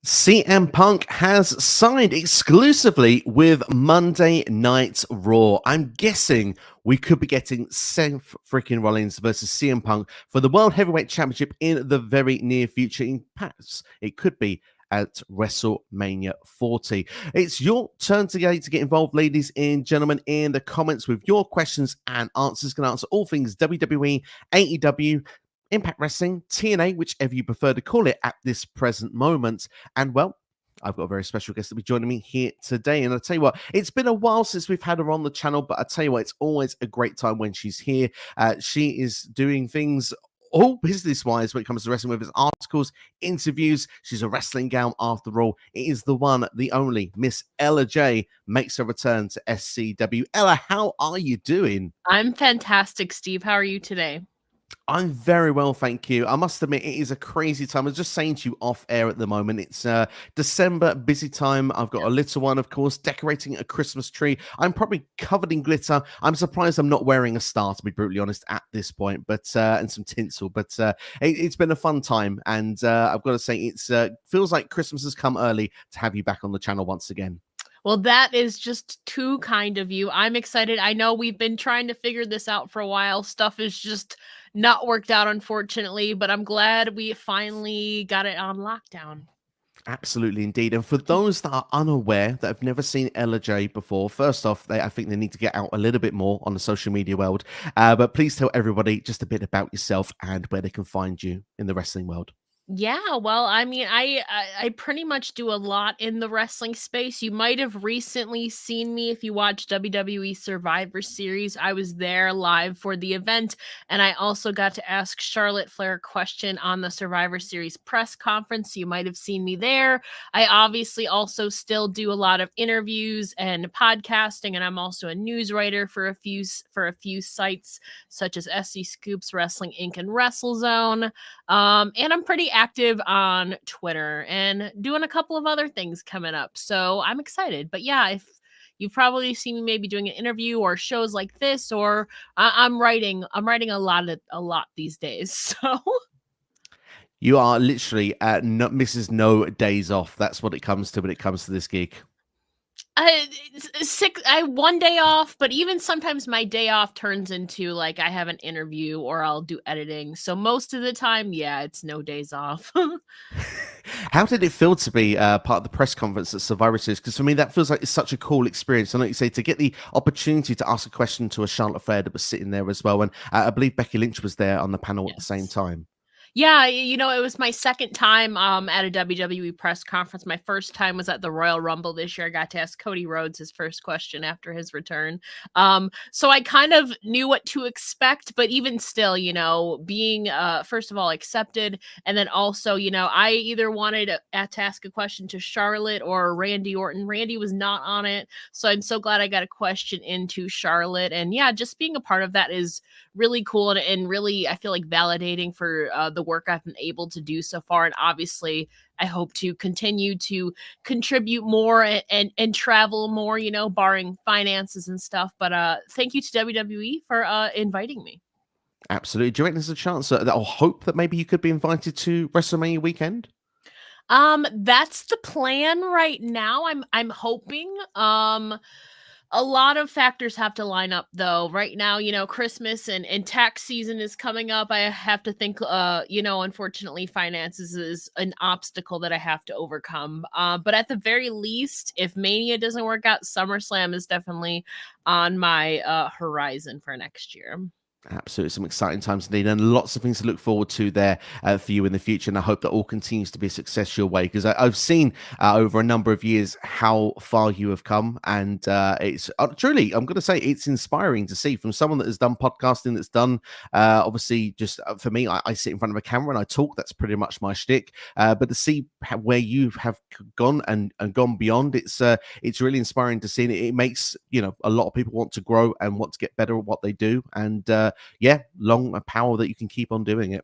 CM Punk has signed exclusively with Monday Night Raw. I'm guessing we could be getting Seth freaking Rollins versus CM Punk for the World Heavyweight Championship in the very near future. In perhaps it could be at WrestleMania 40. It's your turn today to get involved, ladies and gentlemen, in the comments with your questions and answers. Going to answer all things WWE, AEW, Impact Wrestling, TNA, whichever you prefer to call it at this present moment. And well, I've got a very special guest to be joining me here today. And I'll tell you what, it's been a while since we've had her on the channel, but I tell you what, it's always a great time when she's here. She is doing things all business-wise when it comes to wrestling, with his articles, interviews. She's a wrestling gal after all. It is the one, the only Miss Ella J makes her return to SCW. Ella, how are you doing? I'm fantastic, Steve. How are you today? I'm very well, thank you. I must admit, it is a crazy time. I was just saying to you off air at the moment. It's December, busy time. I've got a little one, of course, decorating a Christmas tree. I'm probably covered in glitter. I'm surprised I'm not wearing a star, to be brutally honest, at this point, but and some tinsel. But it's been a fun time, and I've got to say, it's feels like Christmas has come early to have you back on the channel once again. Well, that is just too kind of you. I'm excited. I know we've been trying to figure this out for a while. Stuff is just not worked out, unfortunately, but I'm glad we finally got it on lockdown. Absolutely, indeed. And for those that are unaware, that have never seen Ella J before, first off, I think they need to get out a little bit more on the social media world. But please tell everybody just a bit about yourself and where they can find you in the wrestling world. Yeah, well, I mean, I pretty much do a lot in the wrestling space. You might have recently seen me if you watched WWE Survivor Series. I was there live for the event, and I also got to ask Charlotte Flair a question on the Survivor Series press conference. You might have seen me there. I obviously also still do a lot of interviews and podcasting, and I'm also a news writer for a few sites such as SC Scoops, Wrestling Inc., and WrestleZone. And I'm pretty active on Twitter and doing a couple of other things coming up. So I'm excited. But yeah, if you've probably seen me maybe doing an interview or shows like this, or I'm writing a lot these days. So You are literally Mrs. No Days Off. That's what it comes to when it comes to this gig. I one day off, but even sometimes my day off turns into like I have an interview or I'll do editing. So most of the time, yeah, it's no days off. How did it feel to be part of the press conference at Survivor Series? Because for me, that feels like it's such a cool experience. And like you say, to get the opportunity to ask a question to a Charlotte Flair that was sitting there as well. And I believe Becky Lynch was there on the panel at the same time. Yeah, you know, it was my second time at a WWE press conference. My first time was at the Royal Rumble this year. I got to ask Cody Rhodes his first question after his return. So I kind of knew what to expect, but even still, you know, being first of all accepted, and then also, you know, I either wanted to ask a question to Charlotte or Randy Orton. Randy was not on it, so I'm so glad I got a question into Charlotte. And yeah, just being a part of that is really cool and really, I feel like, validating for the work I've been able to do so far. And obviously, I hope to continue to contribute more and travel more, you know, barring finances and stuff. But thank you to WWE for inviting me. Absolutely. Do you reckon there's a chance that I'll hope that maybe you could be invited to WrestleMania weekend? That's the plan right now. I'm hoping. A lot of factors have to line up though. Right now, you know, Christmas and tax season is coming up. I have to think, you know, unfortunately, finances is an obstacle that I have to overcome. But at the very least, if Mania doesn't work out, SummerSlam is definitely on my horizon for next year. Absolutely, some exciting times indeed, and lots of things to look forward to there for you in the future. And I hope that all continues to be a success your way, because I've seen over a number of years how far you have come, and it's truly, I'm going to say, it's inspiring to see from someone that has done podcasting, that's done obviously just for me, I sit in front of a camera and I talk. That's pretty much my shtick. But to see where you have gone and gone beyond, it's really inspiring to see. And it makes, you know, a lot of people want to grow and want to get better at what they do, and yeah, long power that you can keep on doing it.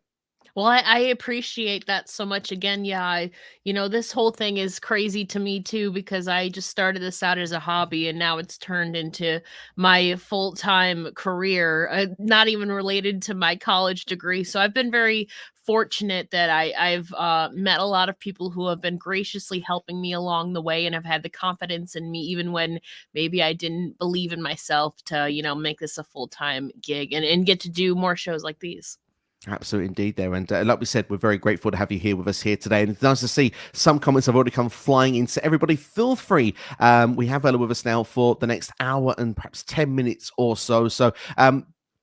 Well, I appreciate that so much. Again, yeah, this whole thing is crazy to me too, because I just started this out as a hobby and now it's turned into my full-time career, not even related to my college degree. So I've been very fortunate that I've met a lot of people who have been graciously helping me along the way and have had the confidence in me, even when maybe I didn't believe in myself to, make this a full-time gig and get to do more shows like these. Absolutely, indeed, there. And like we said, we're very grateful to have you here with us here today. And it's nice to see some comments have already come flying in. So, everybody, feel free. We have Ella with us now for the next hour and perhaps 10 minutes or so. So,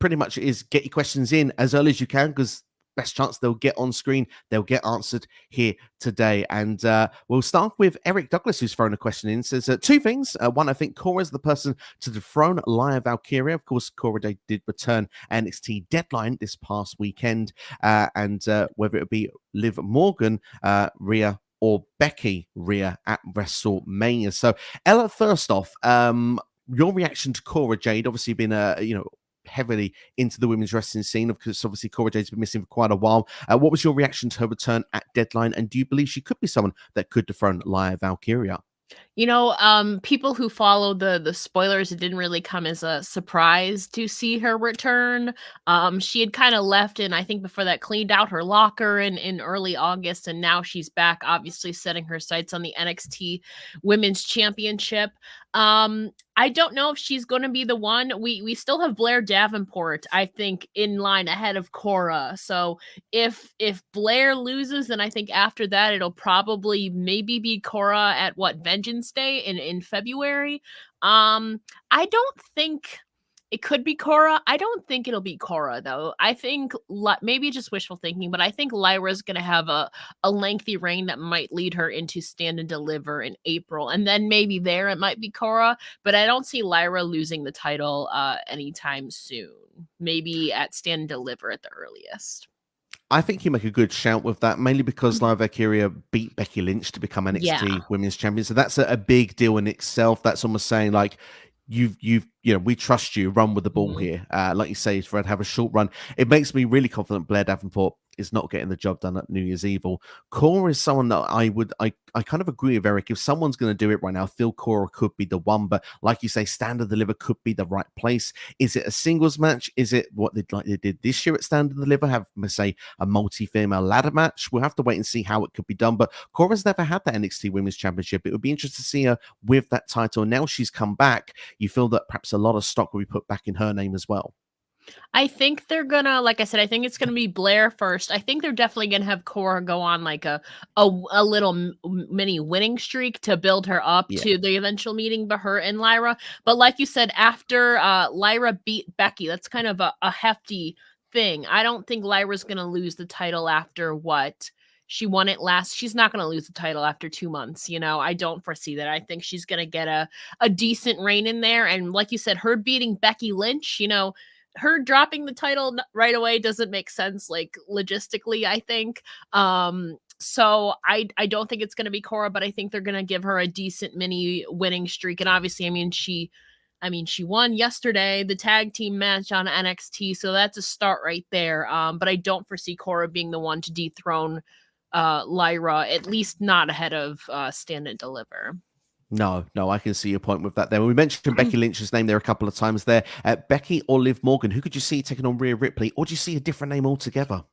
pretty much is get your questions in as early as you can, because best chance they'll get on screen, they'll get answered here today. And we'll start with Eric Douglas, who's thrown a question in. Says two things. One, I think Cora's the person to dethrone Lyra Valkyria. Of course, Cora did return NXT Deadline this past weekend, and whether it be Liv Morgan, Rhea, or Becky Rhea at WrestleMania. So, Ella, first off, your reaction to Cora Jade, obviously been heavily into the women's wrestling scene, because obviously Cora Jade's been missing for quite a while. What was your reaction to her return at Deadline, and do you believe she could be someone that could dethrone Lyra Valkyria? People who follow the spoilers, it didn't really come as a surprise to see her return. She had kind of left, and I think before that cleaned out her locker in early August, and now she's back, obviously setting her sights on the NXT Women's Championship. I don't know if she's going to be the one. We still have Blair Davenport, I think, in line ahead of Cora. So if Blair loses, then I think after that it'll probably maybe be Cora at Vengeance Day in February. I don't think it could be Cora. I don't think it'll be Cora though. I think maybe just wishful thinking, but I think Lyra's gonna have a lengthy reign that might lead her into Stand and Deliver in April, and then maybe there it might be Cora. But I don't see Lyra losing the title anytime soon. Maybe at Stand and Deliver at the earliest. I think you make a good shout with that, mainly because Lyra Valkyria beat Becky Lynch to become Yeah. NXT Women's Champion. So that's a big deal in itself. That's almost saying, like, we trust you, run with the ball here. Like you say, for her to have a short run, it makes me really confident Blair Davenport is not getting the job done at New Year's Eve. Cora is someone that I kind of agree with Eric. If someone's going to do it right now, I feel Cora could be the one. But like you say, Stand and Deliver could be the right place. Is it a singles match? Is it what they did this year at Stand and Deliver? Have, say, a multi-female ladder match? We'll have to wait and see how it could be done. But Cora's never had that NXT Women's Championship. It would be interesting to see her with that title. Now she's come back. You feel that perhaps a lot of stock will be put back in her name as well. I think they're gonna, like I said, I think it's gonna be Blair first. I think they're definitely gonna have Cora go on like a little mini winning streak to build her up to the eventual meeting by her and Lyra. But like you said, after Lyra beat Becky, that's kind of a hefty thing. I don't think Lyra's gonna lose the title after what she won it last. She's not going to lose the title after 2 months. I don't foresee that. I think she's going to get a decent reign in there. And like you said, her beating Becky Lynch, her dropping the title right away doesn't make sense, like logistically, I think. So I don't think it's going to be Cora, but I think they're going to give her a decent mini winning streak. And obviously, she won yesterday, the tag team match on NXT, so that's a start right there. But I don't foresee Cora being the one to dethrone Lyra, at least not ahead of Stand and Deliver. No, I can see your point with that there. We mentioned Becky Lynch's name there a couple of times there. Becky or Liv Morgan, who could you see taking on Rhea Ripley? Or do you see a different name altogether?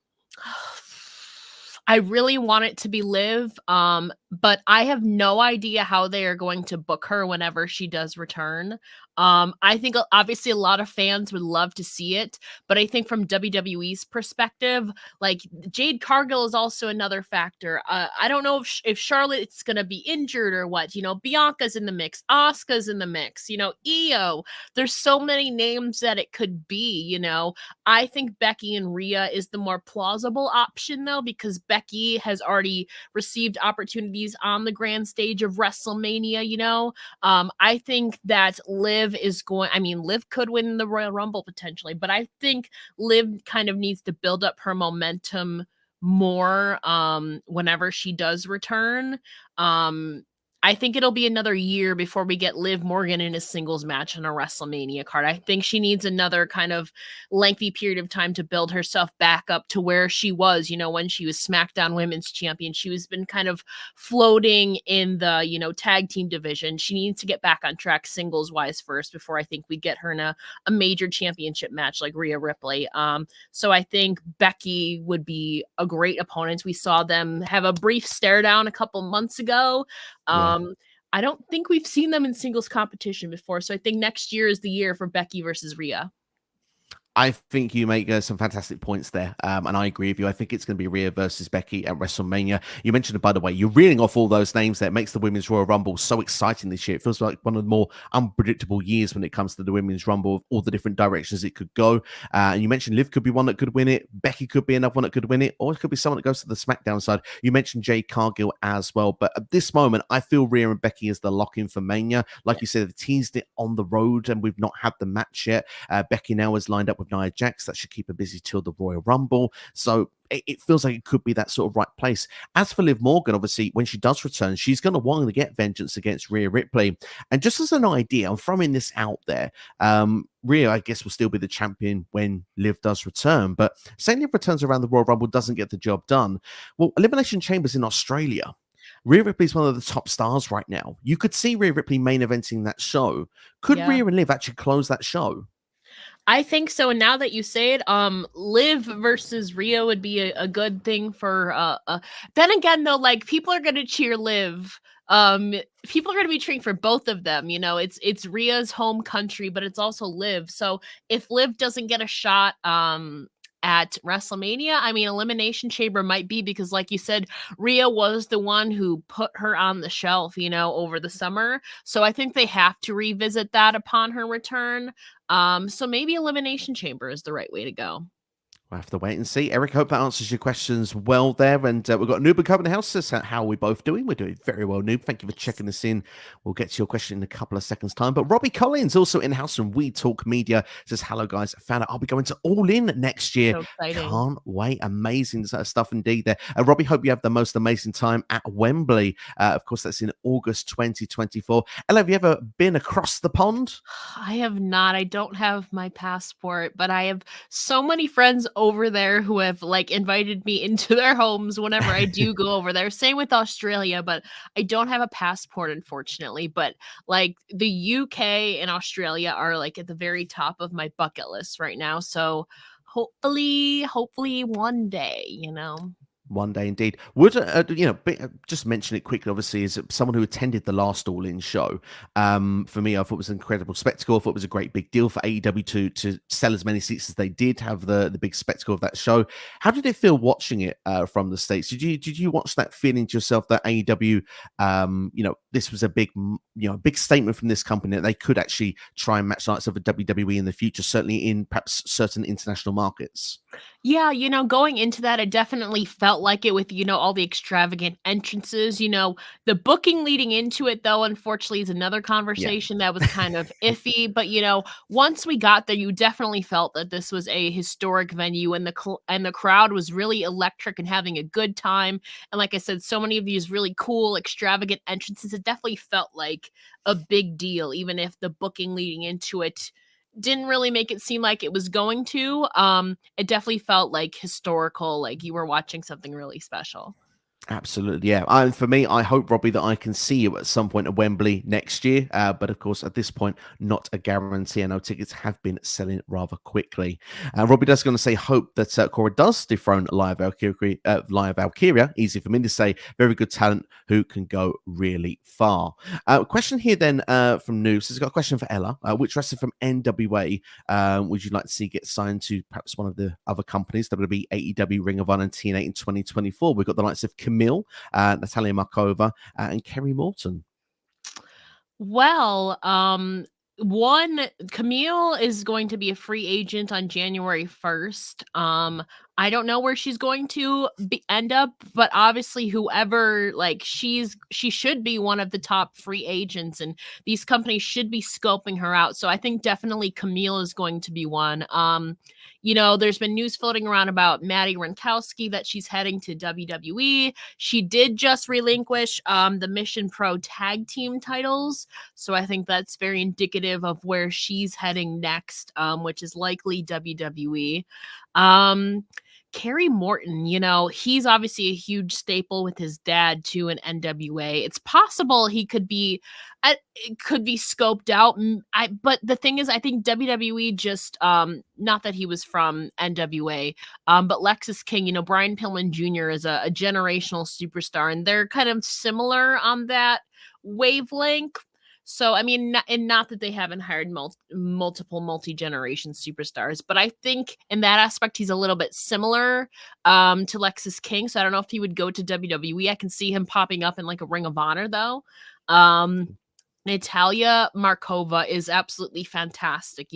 I really want it to be Liv, but I have no idea how they are going to book her whenever she does return. I think obviously a lot of fans would love to see it, but I think from WWE's perspective, like Jade Cargill is also another factor. I don't know if Charlotte's going to be injured or what. Bianca's in the mix, Asuka's in the mix. Io. There's so many names that it could be. I think Becky and Rhea is the more plausible option though, because Becky has already received opportunities on the grand stage of WrestleMania. I think that Liv could win the Royal Rumble potentially, but I think Liv kind of needs to build up her momentum more whenever she does return. I think it'll be another year before we get Liv Morgan in a singles match on a WrestleMania card. I think she needs another kind of lengthy period of time to build herself back up to where she was, when she was SmackDown Women's Champion. She was been kind of floating in the, tag team division. She needs to get back on track singles wise first before I think we get her in a major championship match like Rhea Ripley. So I think Becky would be a great opponent. We saw them have a brief stare down a couple months ago. Yeah. I don't think we've seen them in singles competition before. So I think next year is the year for Becky versus Rhea. I think you make some fantastic points there, and I agree with you. I think it's going to be Rhea versus Becky at WrestleMania. You mentioned it, by the way. You're reeling off all those names there. It makes the Women's Royal Rumble so exciting this year. It feels like one of the more unpredictable years when it comes to the Women's Rumble, all the different directions it could go. And you mentioned Liv could be one that could win it. Becky could be another one that could win it, or it could be someone that goes to the SmackDown side. You mentioned Jade Cargill as well, but at this moment, I feel Rhea and Becky is the lock-in for Mania. Like you said, they teased it on the road, and we've not had the match yet. Becky now is lined up with Nia Jax. That should keep her busy till the Royal Rumble. So it feels like it could be that sort of right place. As for Liv Morgan, obviously, when she does return, she's going to want to get vengeance against Rhea Ripley. And just as an idea, I'm throwing this out there. Rhea, I guess, will still be the champion when Liv does return. But saying Liv returns around the Royal Rumble doesn't get the job done. Well, Elimination Chambers in Australia. Rhea Ripley's one of the top stars right now. You could see Rhea Ripley main eventing that show. Could Rhea and Liv actually close that show? I think so. And now that you say it, Liv versus Rhea would be a good thing for then again though, like people are gonna cheer Liv. People are gonna be cheering for both of them. It's Rhea's home country, but it's also Liv. So if Liv doesn't get a shot at WrestleMania, I mean, Elimination Chamber might be, because like you said, Rhea was the one who put her on the shelf, over the summer. So I think they have to revisit that upon her return. So maybe Elimination Chamber is the right way to go. We'll have to wait and see. Eric, hope that answers your questions well there. And we've got Noob coming in the house. Says, how are we both doing? We're doing very well, Noob. Thank you for checking us in. We'll get to your question in a couple of seconds' time. But Robbie Collins, also in house from We Talk Media, says, hello, guys. Found out I'll be going to All In next year. So exciting. Can't wait. Amazing stuff indeed there. Robbie, hope you have the most amazing time at Wembley. Of course, that's in August 2024. Ella, have you ever been across the pond? I have not. I don't have my passport, but I have so many friends over there who have like invited me into their homes whenever I do go over there. Same with Australia, but I don't have a passport, unfortunately. But like the UK and Australia are like at the very top of my bucket list right now. So hopefully one day. One day indeed. Would just mention it quickly, obviously, as someone who attended the last All In show, for me, I thought it was an incredible spectacle. I thought it was a great big deal for AEW to sell as many seats as they did, have the big spectacle of that show. How did it feel watching it from the States? Did you watch that feeling to yourself that AEW, this was a big statement from this company that they could actually try and match likes of a WWE in the future, certainly in perhaps certain international markets? Yeah, going into that, I definitely felt like it with, all the extravagant entrances. The booking leading into it, though, unfortunately, is another conversation that was kind of iffy. But, once we got there, you definitely felt that this was a historic venue, and the crowd was really electric and having a good time. And like I said, so many of these really cool, extravagant entrances, it definitely felt like a big deal, even if the booking leading into it didn't really make it seem like it was going to. It definitely felt like historical, like you were watching something really special. Absolutely, yeah. For me, I hope, Robbie, that I can see you at some point at Wembley next year. But of course, at this point, not a guarantee. I know tickets have been selling rather quickly. Robbie does going to say, hope that Cora does dethrone Live Valkyria. Easy for me to say. Very good talent who can go really far. Question here then from Noose. He's got a question for Ella. Which wrestler from NWA would you like to see get signed to perhaps one of the other companies, WWE, AEW, Ring of Honor, and TNA in 2024? We've got the likes of Camille, Natalia Markova, and Kerry Morton. Well, Camille is going to be a free agent on January 1st. I don't know where she's going to end up, but obviously whoever, like, she should be one of the top free agents, and these companies should be scoping her out. So I think definitely Camille is going to be one. There's been news floating around about Maddie Rankowski that she's heading to WWE. She did just relinquish the Mission Pro tag team titles. So I think that's very indicative of where she's heading next, which is likely WWE. Kerry Morton, he's obviously a huge staple with his dad too in NWA. It's possible he could be it could be scoped out. But the thing is, I think WWE just not that he was from NWA, but Lexus King, Brian Pillman Jr. is a generational superstar, and they're kind of similar on that wavelength. So, I mean, not that they haven't hired multiple multi-generation superstars, but I think in that aspect, he's a little bit similar to Lexus King. So I don't know if he would go to WWE. I can see him popping up in like a Ring of Honor, though. Natalia Markova is absolutely fantastic,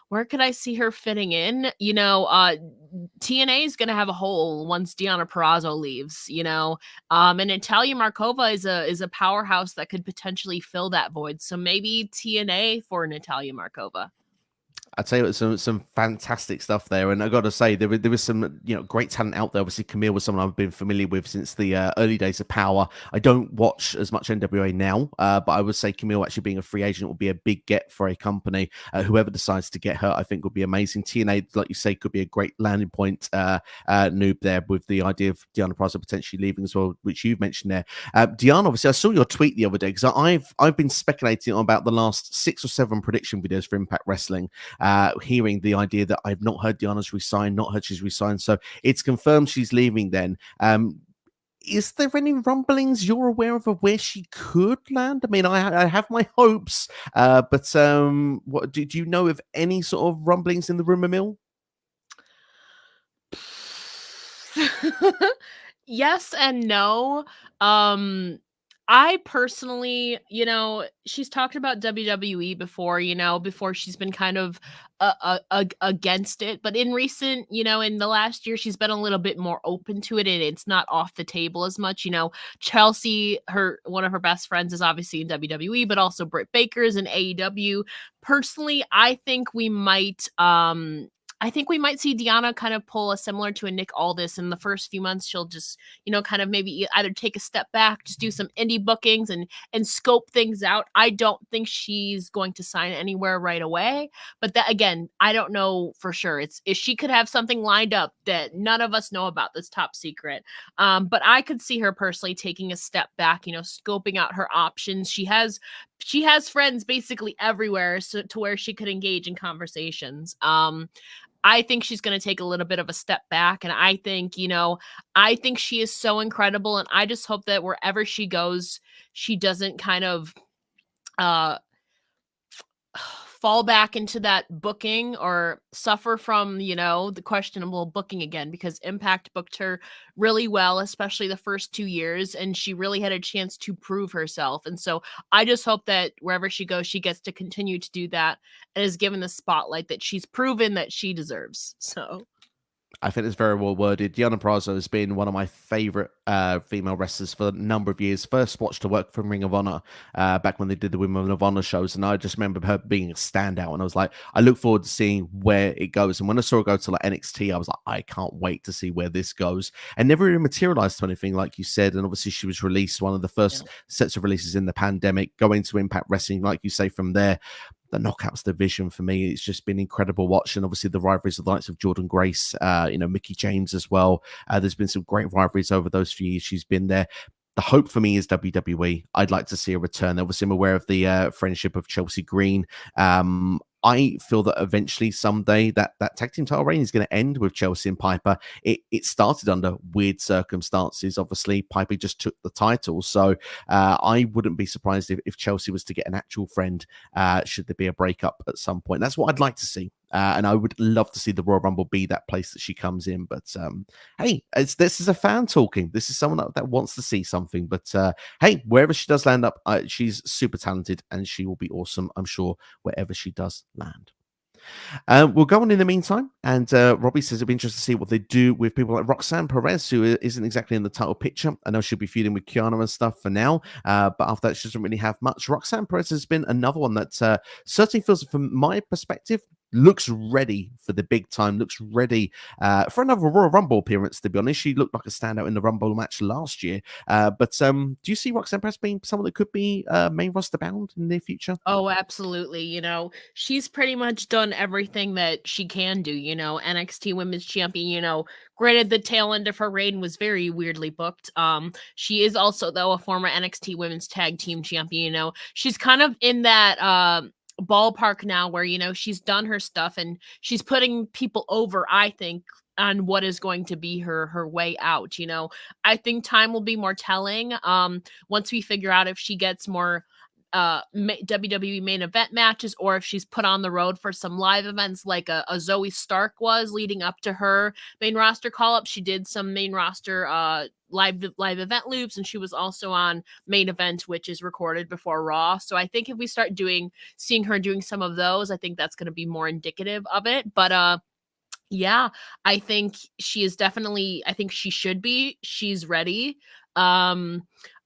where could I see her fitting in? TNA is going to have a hole once Deonna Purrazzo leaves, and Natalia Markova is a powerhouse that could potentially fill that void. So maybe TNA for Natalia Markova. I tell you what, some fantastic stuff there, and I got to say there was some great talent out there. Obviously, Camille was someone I've been familiar with since the early days of Power. I don't watch as much NWA now, but I would say Camille actually being a free agent will be a big get for a company. Whoever decides to get her, I think, would be amazing. TNA, like you say, could be a great landing point. Noob there with the idea of Deonna Purrazzo potentially leaving as well, which you've mentioned there. Deonna, obviously, I saw your tweet the other day because I've been speculating on about the last 6 or 7 prediction videos for Impact Wrestling. Hearing the idea that I've not heard Deonna's resigned, not heard she's resigned. So it's confirmed she's leaving then. Is there any rumblings you're aware of where she could land? I mean, I have my hopes, but what do you know of any sort of rumblings in the rumor mill? Yes and no. I personally, she's talked about WWE before, before she's been kind of against it. But in recent, in the last year, she's been a little bit more open to it, and it's not off the table as much. Chelsea, one of her best friends, is obviously in WWE, but also Britt Baker's in AEW. Personally, I think we might see Deonna kind of pull a similar to a Nick Aldis. In the first few months, she'll just, kind of maybe either take a step back, just do some indie bookings and scope things out. I don't think she's going to sign anywhere right away. But that, again, I don't know for sure. If she could have something lined up that none of us know about, that's top secret. But I could see her personally taking a step back, scoping out her options. She has friends basically everywhere, so to where she could engage in conversations. I think she's going to take a little bit of a step back. And I think, I think she is so incredible. And I just hope that wherever she goes, she doesn't kind of fall back into that booking or suffer from, the questionable booking again, because Impact booked her really well, especially the first 2 years, and she really had a chance to prove herself. And so I just hope that wherever she goes, she gets to continue to do that and is given the spotlight that she's proven that she deserves. So I think it's very well worded. Deonna Purrazzo has been one of my favorite female wrestlers for a number of years. First watched her work from Ring of Honor back when they did the Women of Honor shows, and I just remember her being a standout. And I was like, I look forward to seeing where it goes. And when I saw her go to like NXT, I was like, I can't wait to see where this goes. And never really materialized to anything, like you said. And obviously, she was released one of the first sets of releases in the pandemic, going to Impact Wrestling, like you say, from there. The Knockouts division for me, it's just been incredible watching. Obviously, the rivalries of the likes of Jordan Grace, Mickie James as well. There's been some great rivalries over those few years she's been there. The hope for me is WWE. I'd like to see a return. Obviously, I'm aware of the friendship of Chelsea Green. I feel that eventually, someday, that tag team title reign is going to end with Chelsea and Piper. It started under weird circumstances. Obviously, Piper just took the title. So I wouldn't be surprised if Chelsea was to get an actual friend, should there be a breakup at some point. That's what I'd like to see. And I would love to see the Royal Rumble be that place that she comes in. But hey, this is a fan talking. This is someone that wants to see something. But hey, wherever she does land up, she's super talented and she will be awesome, I'm sure, wherever she does land. We'll go on in the meantime, and Robbie says it'll be interesting to see what they do with people like Roxanne Perez, who isn't exactly in the title picture. I know she'll be feuding with Kiana and stuff for now, but after that, she doesn't really have much. Roxanne Perez has been another one that certainly feels, from my perspective, looks ready for the big time, looks ready for another Royal Rumble appearance, to be honest. She looked like a standout in the Rumble match last year. But do you see Roxanne Perez being someone that could be main roster bound in the near future? Oh, absolutely. She's pretty much done everything that she can do, NXT Women's Champion, granted the tail end of her reign was very weirdly booked. She is also, though, a former NXT Women's Tag Team Champion, She's kind of in that ballpark now where, she's done her stuff and she's putting people over, I think, on what is going to be her way out. I think time will be more telling once we figure out if she gets more WWE main event matches, or if she's put on the road for some live events like a Zoe Stark was leading up to her main roster call up. She did some main roster live event loops, and she was also on main event, which is recorded before Raw. So I think if we start seeing her doing some of those, I think that's going to be more indicative of it. But yeah, I think she is definitely, I think she should be. She's ready.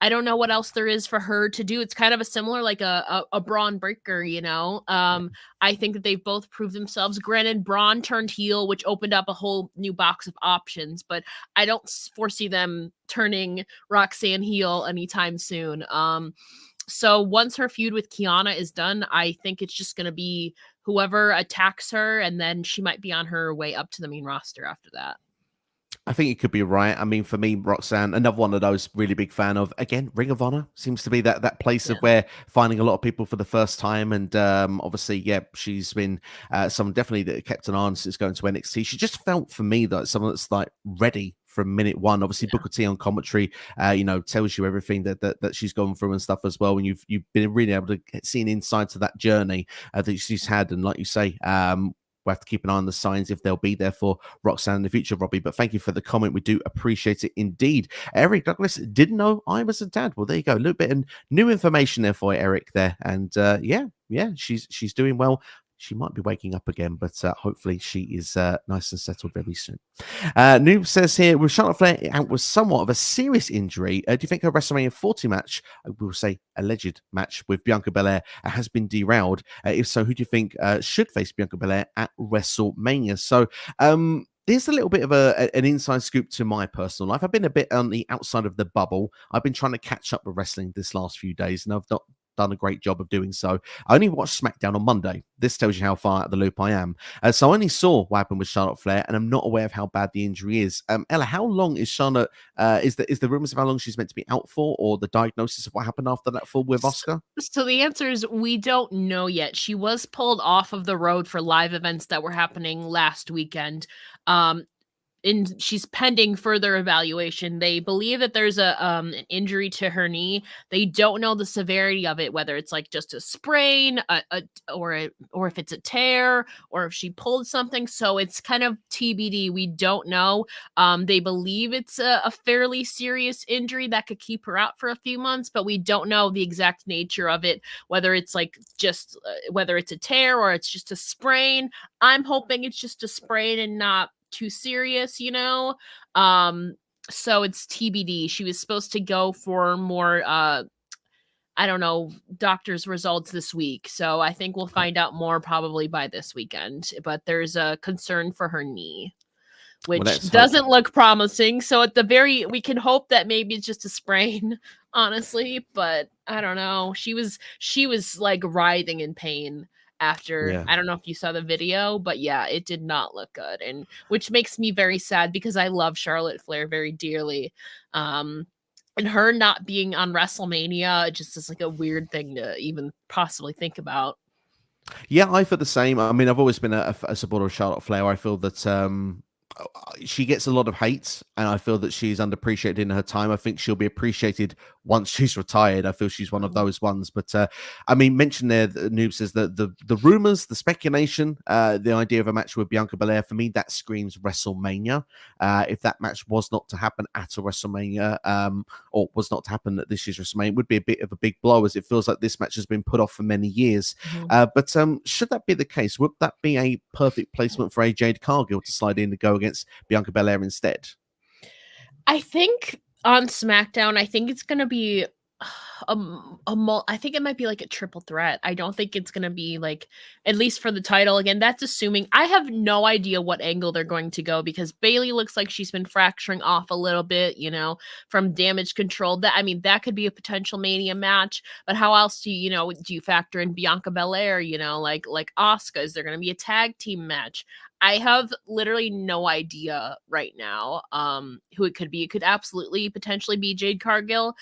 I don't know what else there is for her to do. It's kind of a similar, like a Braun Breaker, I think that they've both proved themselves. Granted, Braun turned heel, which opened up a whole new box of options, but I don't foresee them turning Roxanne heel anytime soon. So once her feud with Kiana is done, I think it's just going to be whoever attacks her, and then she might be on her way up to the main roster after that. I think you could be right. I mean, for me, Roxanne, another one of those, really big fan of. Again, Ring of Honor seems to be that place of where finding a lot of people for the first time. And obviously, yeah, she's been someone definitely that kept an eye on since going to NXT. She just felt, for me, that someone that's like ready from minute one. Obviously, Booker T on commentary, tells you everything that she's gone through and stuff as well. And you've been really able to see an insight to that journey that she's had. And like you say, we'll have to keep an eye on the signs if they'll be there for Roxanne in the future, Robbie. But thank you for the comment. We do appreciate it indeed. Eric Douglas didn't know I was a dad. Well, there you go. A little bit of new information there for Eric there. And yeah, she's doing well. She might be waking up again, but hopefully she is nice and settled very soon. Noob says here, with Charlotte Flair out with somewhat of a serious injury, do you think her WrestleMania 40 match, I will say alleged match with Bianca Belair, has been derailed? If so, who do you think should face Bianca Belair at WrestleMania? So, here's a little bit of an inside scoop to my personal life. I've been a bit on the outside of the bubble. I've been trying to catch up with wrestling this last few days, and I've not done a great job of doing so. I only watched SmackDown on Monday. This tells you how far out of the loop I am. So I only saw what happened with Charlotte Flair, and I'm not aware of how bad the injury is. Ella, how long is Charlotte? Is the rumors of how long she's meant to be out for, or the diagnosis of what happened after that fall with Asuka? So the answer is we don't know yet. She was pulled off of the road for live events that were happening last weekend. And she's pending further evaluation. They believe that there's an injury to her knee. They don't know the severity of it, whether it's like just a sprain, or if it's a tear, or if she pulled something. So it's kind of TBD. We don't know. They believe it's a fairly serious injury that could keep her out for a few months, but we don't know the exact nature of it, whether it's like just whether it's a tear or it's just a sprain. I'm hoping it's just a sprain and not too serious, so it's TBD. She was supposed to go for more doctor's results this week, so I think we'll find out more probably by this weekend. But there's a concern for her knee, which doesn't look promising. So we can hope that maybe it's just a sprain, honestly, but I don't know. She was like writhing in pain after. I don't know if you saw the video, but yeah, it did not look good, and which makes me very sad because I love Charlotte Flair very dearly. And her not being on WrestleMania just is like a weird thing to even possibly think about. Yeah, I feel the same. I mean, I've always been a supporter of Charlotte Flair. I feel that she gets a lot of hate, and I feel that she's underappreciated in her time. I think she'll be appreciated once she's retired. I feel she's one of those ones. But I mean, mentioned there, the Noob says that the rumors, the speculation, the idea of a match with Bianca Belair, for me, that screams WrestleMania. If that match was not to happen at a WrestleMania, or was not to happen at this year's WrestleMania, it would be a bit of a big blow, as it feels like this match has been put off for many years. But should that be the case, would that be a perfect placement for a Jade Cargill to slide in to go against Bianca Belair instead? I think on SmackDown, I think it's going to be I think it might be like a triple threat. I don't think it's going to be like, at least for the title. Again, that's assuming. I have no idea what angle they're going to go, because Bayley looks like she's been fracturing off a little bit, from damage control. That, I mean, that could be a potential Mania match, but how else do you factor in Bianca Belair, like Asuka? Is there going to be a tag team match? I have literally no idea right now who it could be. It could absolutely potentially be Jade Cargill.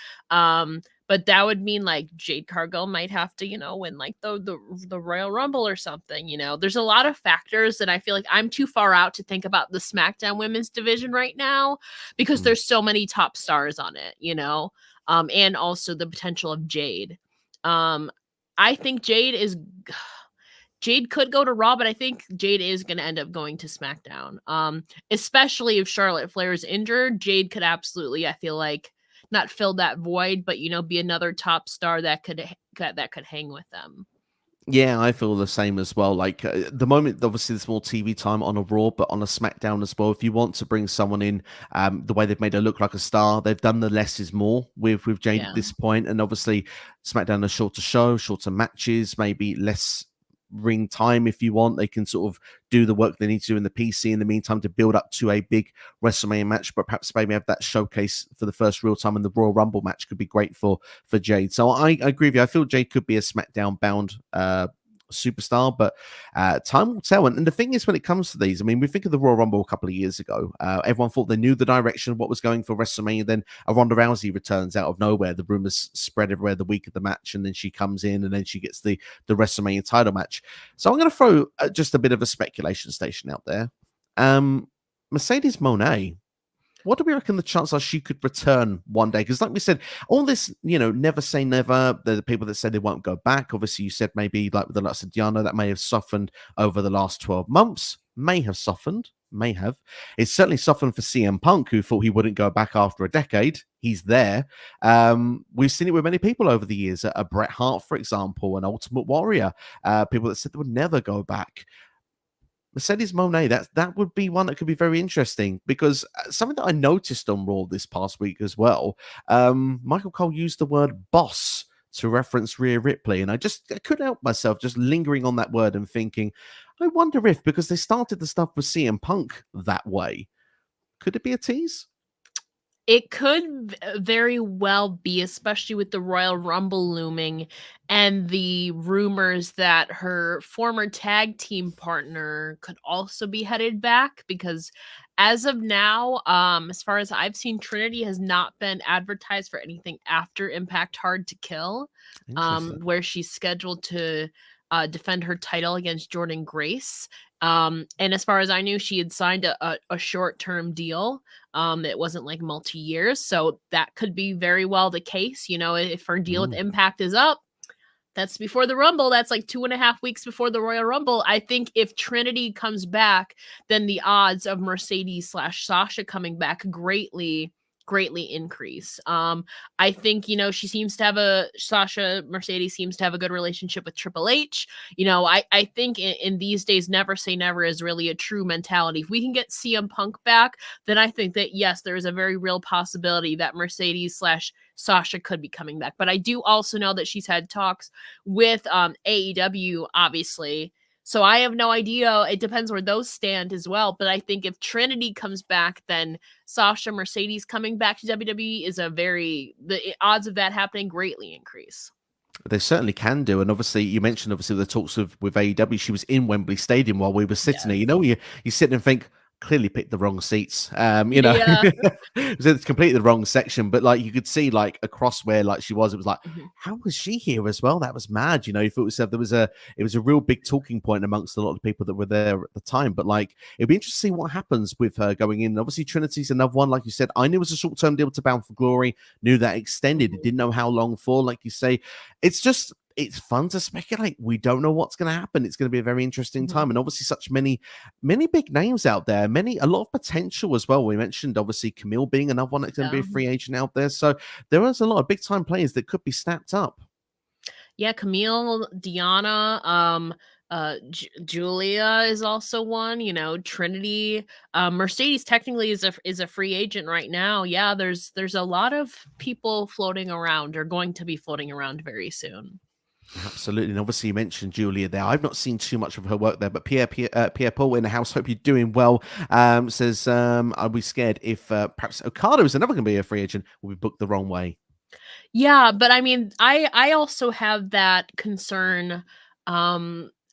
But that would mean like Jade Cargill might have to, win like the Royal Rumble or something. There's a lot of factors that I feel like I'm too far out to think about the SmackDown women's division right now, because there's so many top stars on it, and also the potential of Jade. I think Jade could go to Raw, but I think Jade is going to end up going to SmackDown. Especially if Charlotte Flair is injured, Jade could absolutely, I feel like, not fill that void, but be another top star that could hang with them. Yeah, I feel the same as well. Like the moment, obviously, there's more TV time on a Raw, but on a SmackDown as well. If you want to bring someone in, the way they've made her look like a star, they've done the less is more with Jade at this point. And obviously, SmackDown a shorter show, shorter matches, maybe less ring time if you want. They can sort of do the work they need to do in the PC in the meantime to build up to a big WrestleMania match, but perhaps maybe have that showcase for the first real time, and the Royal Rumble match could be great for Jade. So I agree with you. I feel Jade could be a SmackDown bound superstar, but time will tell. And the thing is, when it comes to these, I mean, we think of the Royal Rumble a couple of years ago. Everyone thought they knew the direction of what was going for WrestleMania. Then a Ronda Rousey returns out of nowhere. The rumors spread everywhere the week of the match, and then she comes in, and then she gets the WrestleMania title match. So I'm going to throw just a bit of a speculation station out there. Mercedes Mone, what do we reckon the chances are she could return one day? Because like we said, all this, never say never. There are the people that say they won't go back. Obviously, you said maybe like with the likes of Deonna, that may have softened over the last 12 months. May have softened. May have. It's certainly softened for CM Punk, who thought he wouldn't go back after a decade. He's there. We've seen it with many people over the years. A Bret Hart, for example, an Ultimate Warrior. People that said they would never go back. Mercedes Mone, that would be one that could be very interesting, because something that I noticed on Raw this past week as well, Michael Cole used the word boss to reference Rhea Ripley, and I couldn't help myself just lingering on that word and thinking, I wonder if, because they started the stuff with CM Punk that way, could it be a tease? It could very well be, especially with the Royal Rumble looming and the rumors that her former tag team partner could also be headed back, because as of now, as far as I've seen, Trinity has not been advertised for anything after Impact Hard to Kill, where she's scheduled to defend her title against Jordynne Grace. And as far as I knew, she had signed a short-term deal. It wasn't like multi-years, so that could be very well the case. If her deal with Impact is up, that's before the Rumble. That's like 2.5 weeks before the Royal Rumble. I think if Trinity comes back, then the odds of Mercedes/Sasha coming back greatly increase. I think, she seems to have Sasha Mercedes seems to have a good relationship with Triple H. I think in these days, never say never is really a true mentality. If we can get CM Punk back, then I think that, yes, there is a very real possibility that Mercedes/Sasha could be coming back. But I do also know that she's had talks with AEW, obviously. So I have no idea. It depends where those stand as well. But I think if Trinity comes back, then Sasha Mercedes coming back to WWE is the odds of that happening greatly increase. They certainly can do. And obviously, you mentioned the talks with AEW. She was in Wembley Stadium while we were sitting there. You sit and think, clearly picked the wrong seats. Yeah. It's completely the wrong section. But like you could see, like across where like she was, it was like, Mhm. how was she here as well? That was mad. If it was it was a real big talking point amongst a lot of people that were there at the time. But like it'd be interesting to see what happens with her going in. Obviously, Trinity's another one. Like you said, I knew it was a short term deal to Bound for Glory. Knew that extended. Mhm. Didn't know how long for. Like you say, it's fun to speculate. We don't know what's going to happen. It's going to be a very interesting Mhm. time, and obviously, such many big names out there. A lot of potential as well. We mentioned obviously Camille being another one that's going to be a Yeah. free agent out there. So there is a lot of big time players that could be snapped up. Yeah, Camille, Deonna, Julia is also one, Trinity. Mercedes technically is a free agent right now. Yeah, there's a lot of people floating around or going to be floating around very soon. Absolutely, and obviously you mentioned Julia there. I've not seen too much of her work there, but Pierre Paul in the house. Hope you're doing well. Says, are we scared if perhaps Okada is another going to be a free agent? Will be booked the wrong way? Yeah, but I mean, I also have that concern.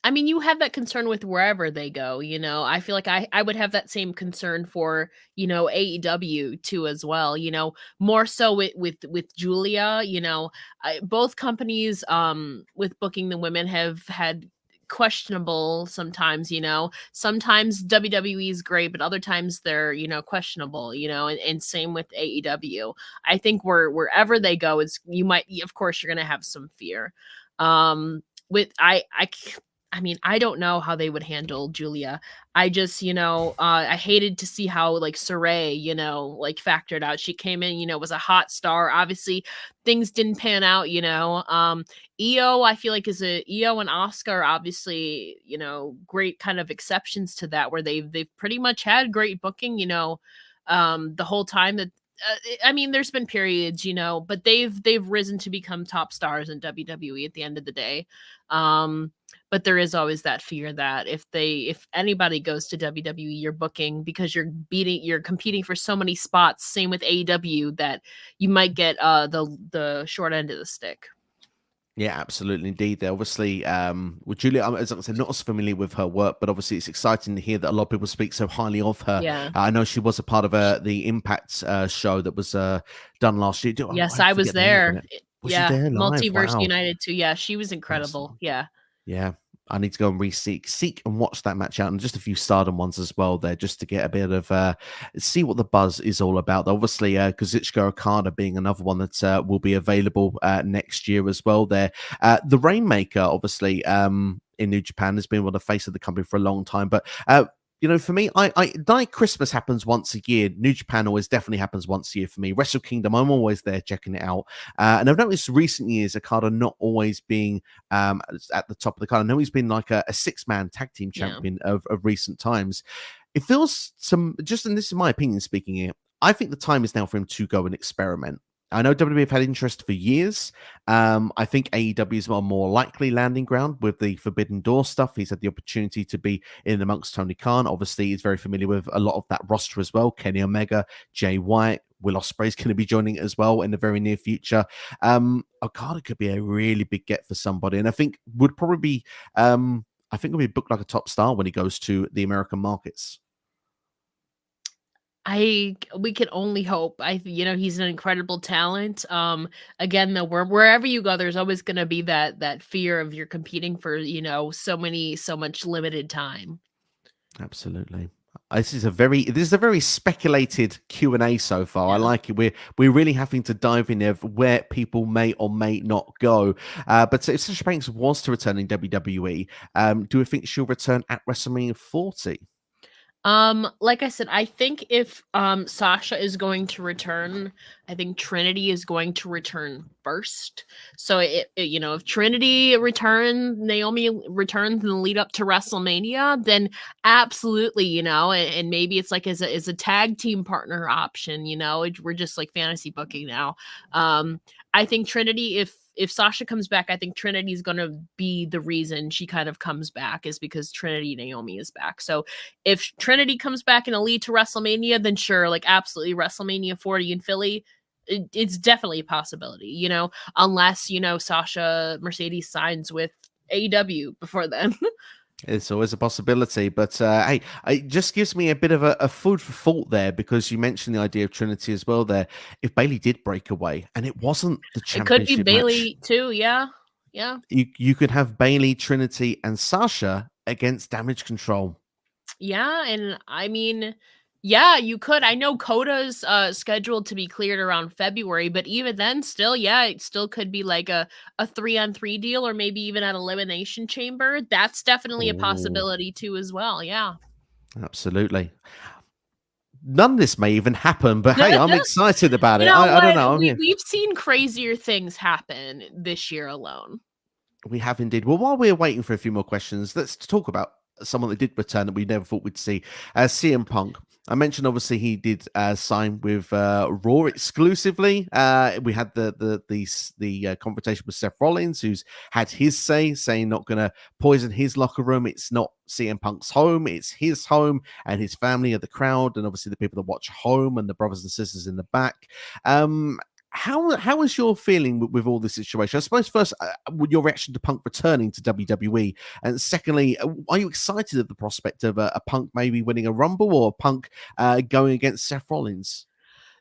I mean, you have that concern with wherever they go, I feel like I would have that same concern for, AEW too as well, more so with Julia, both companies with booking the women have had questionable sometimes, sometimes WWE is great, but other times they're, questionable, and same with AEW. I think wherever they go is of course you're gonna have some fear. With I mean, I don't know how they would handle Julia. I just, I hated to see how like Saray, like factored out. She came in, was a hot star. Obviously, things didn't pan out, EO, I feel like EO and Oscar, obviously, great kind of exceptions to that, where they've pretty much had great booking, the whole time that I mean, there's been periods, but they've risen to become top stars in WWE at the end of the day. But there is always that fear that if anybody goes to WWE, you're booking because you're competing for so many spots. Same with AEW, that you might get the short end of the stick. Yeah, absolutely, indeed. There, obviously, with Julia, as I said, not as familiar with her work, but obviously, it's exciting to hear that a lot of people speak so highly of her. Yeah. I know she was a part of the Impact show that was done last year. Yes, I I was forget the name of there. it. Was she Yeah, there live? Multiverse Wow, United too. Yeah, she was incredible. awesome. Yeah. Yeah, I need to go and seek and watch that match out, and just a few Stardom ones as well there, just to get a bit of see what the buzz is all about. Obviously, Kazuchika Okada being another one that will be available next year as well. There, the Rainmaker, obviously, in New Japan has been one of the face of the company for a long time, but for me, I like Christmas happens once a year. New Japan always definitely happens once a year for me. Wrestle Kingdom, I'm always there checking it out. And I've noticed recent years Okada not always being at the top of the card. I know he's been like a six-man tag team Yeah. champion of recent times. It feels and this is my opinion speaking here, I think the time is now for him to go and experiment. I know WWE have had interest for years. I think AEW is a more likely landing ground with the Forbidden Door stuff. He's had the opportunity to be in amongst Tony Khan. Obviously, he's very familiar with a lot of that roster as well. Kenny Omega, Jay White, Will Ospreay is going to be joining as well in the very near future. Okada could be a really big get for somebody, and I think would probably be. I think will be booked like a top star when he goes to the American markets. We can only hope. He's an incredible talent. Again, though, wherever you go, there's always going to be that fear of you're competing for, so much limited time. Absolutely. This is a very speculated Q&A so far. I Yeah. like it. We're really having to dive in of where people may or may not go. But if Sasha Banks was to return in WWE, do we think she'll return at WrestleMania 40? Like I said, I think if Sasha is going to return, I think Trinity is going to return first. So if Trinity returns, Naomi returns in the lead up to WrestleMania, then absolutely, and maybe it's like as a tag team partner option, we're just like fantasy booking now. I think Trinity, if Sasha comes back, I think Trinity is going to be the reason she kind of comes back, is because Trinity Naomi is back. So if Trinity comes back in a lead to WrestleMania, then sure, like absolutely WrestleMania 40 in Philly, it's definitely a possibility, unless, Sasha Mercedes signs with AEW before then. It's always a possibility, but hey, it just gives me a bit of a food for thought there because you mentioned the idea of Trinity as well. There, if Bailey did break away and it wasn't the It could be championship match, Bailey too. Yeah. Yeah. you could have Bailey, Trinity, and Sasha against Damage Control. Yeah, and I mean, yeah, you could. I know Coda's scheduled to be cleared around February, but even then still, yeah, it still could be like a 3-on-3 deal or maybe even an elimination chamber. That's definitely a Oh, possibility too as well. Yeah. absolutely. None of this may even happen, but hey, I'm excited about You it. know I don't what? know. We've seen crazier things happen this year alone. We have indeed. Well, while we're waiting for a few more questions, let's talk about someone that did return that we never thought we'd see. CM Punk. I mentioned obviously he did sign with Raw exclusively. We had the confrontation with Seth Rollins, who's had his say, saying not going to poison his locker room. It's not CM Punk's home; it's his home, and his family are the crowd, and obviously the people that watch home, and the brothers and sisters in the back. How is your feeling with all this situation? I suppose first, your reaction to Punk returning to WWE, and secondly, are you excited at the prospect of a Punk maybe winning a Rumble or a Punk going against Seth Rollins?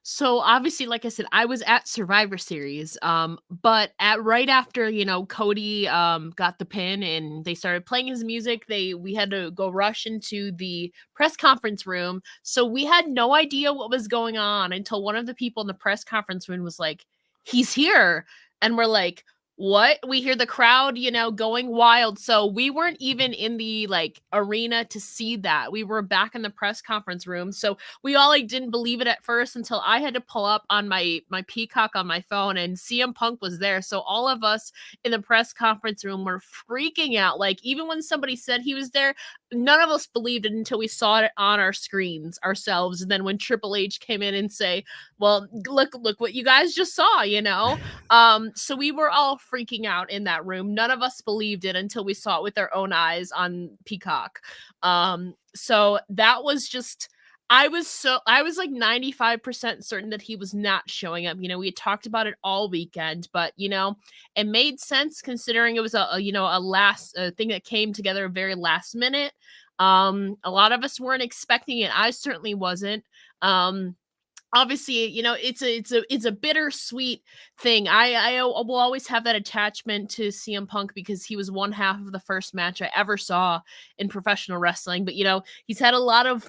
So obviously, like I said, I was at Survivor Series. But at right after, Cody got the pin and they started playing his music, we had to go rush into the press conference room. So we had no idea what was going on until one of the people in the press conference room was like, "He's here." And we're like, what? We hear the crowd, going wild. So we weren't even in the like arena to see that. We were back in the press conference room. So we all like didn't believe it at first until I had to pull up on my Peacock on my phone and CM Punk was there. So all of us in the press conference room were freaking out. Like even when somebody said he was there, none of us believed it until we saw it on our screens ourselves. And then when Triple H came in and say, "Well, look what you guys just saw." So we were all freaking out in that room. None of us believed it until we saw it with our own eyes on Peacock. So that was just I was like 95% certain that he was not showing up. We had talked about it all weekend, but it made sense considering it was a last thing that came together very last minute. A lot of us weren't expecting it. I certainly wasn't. Obviously, it's a bittersweet thing. I will always have that attachment to CM Punk because he was one half of the first match I ever saw in professional wrestling. But he's had a lot of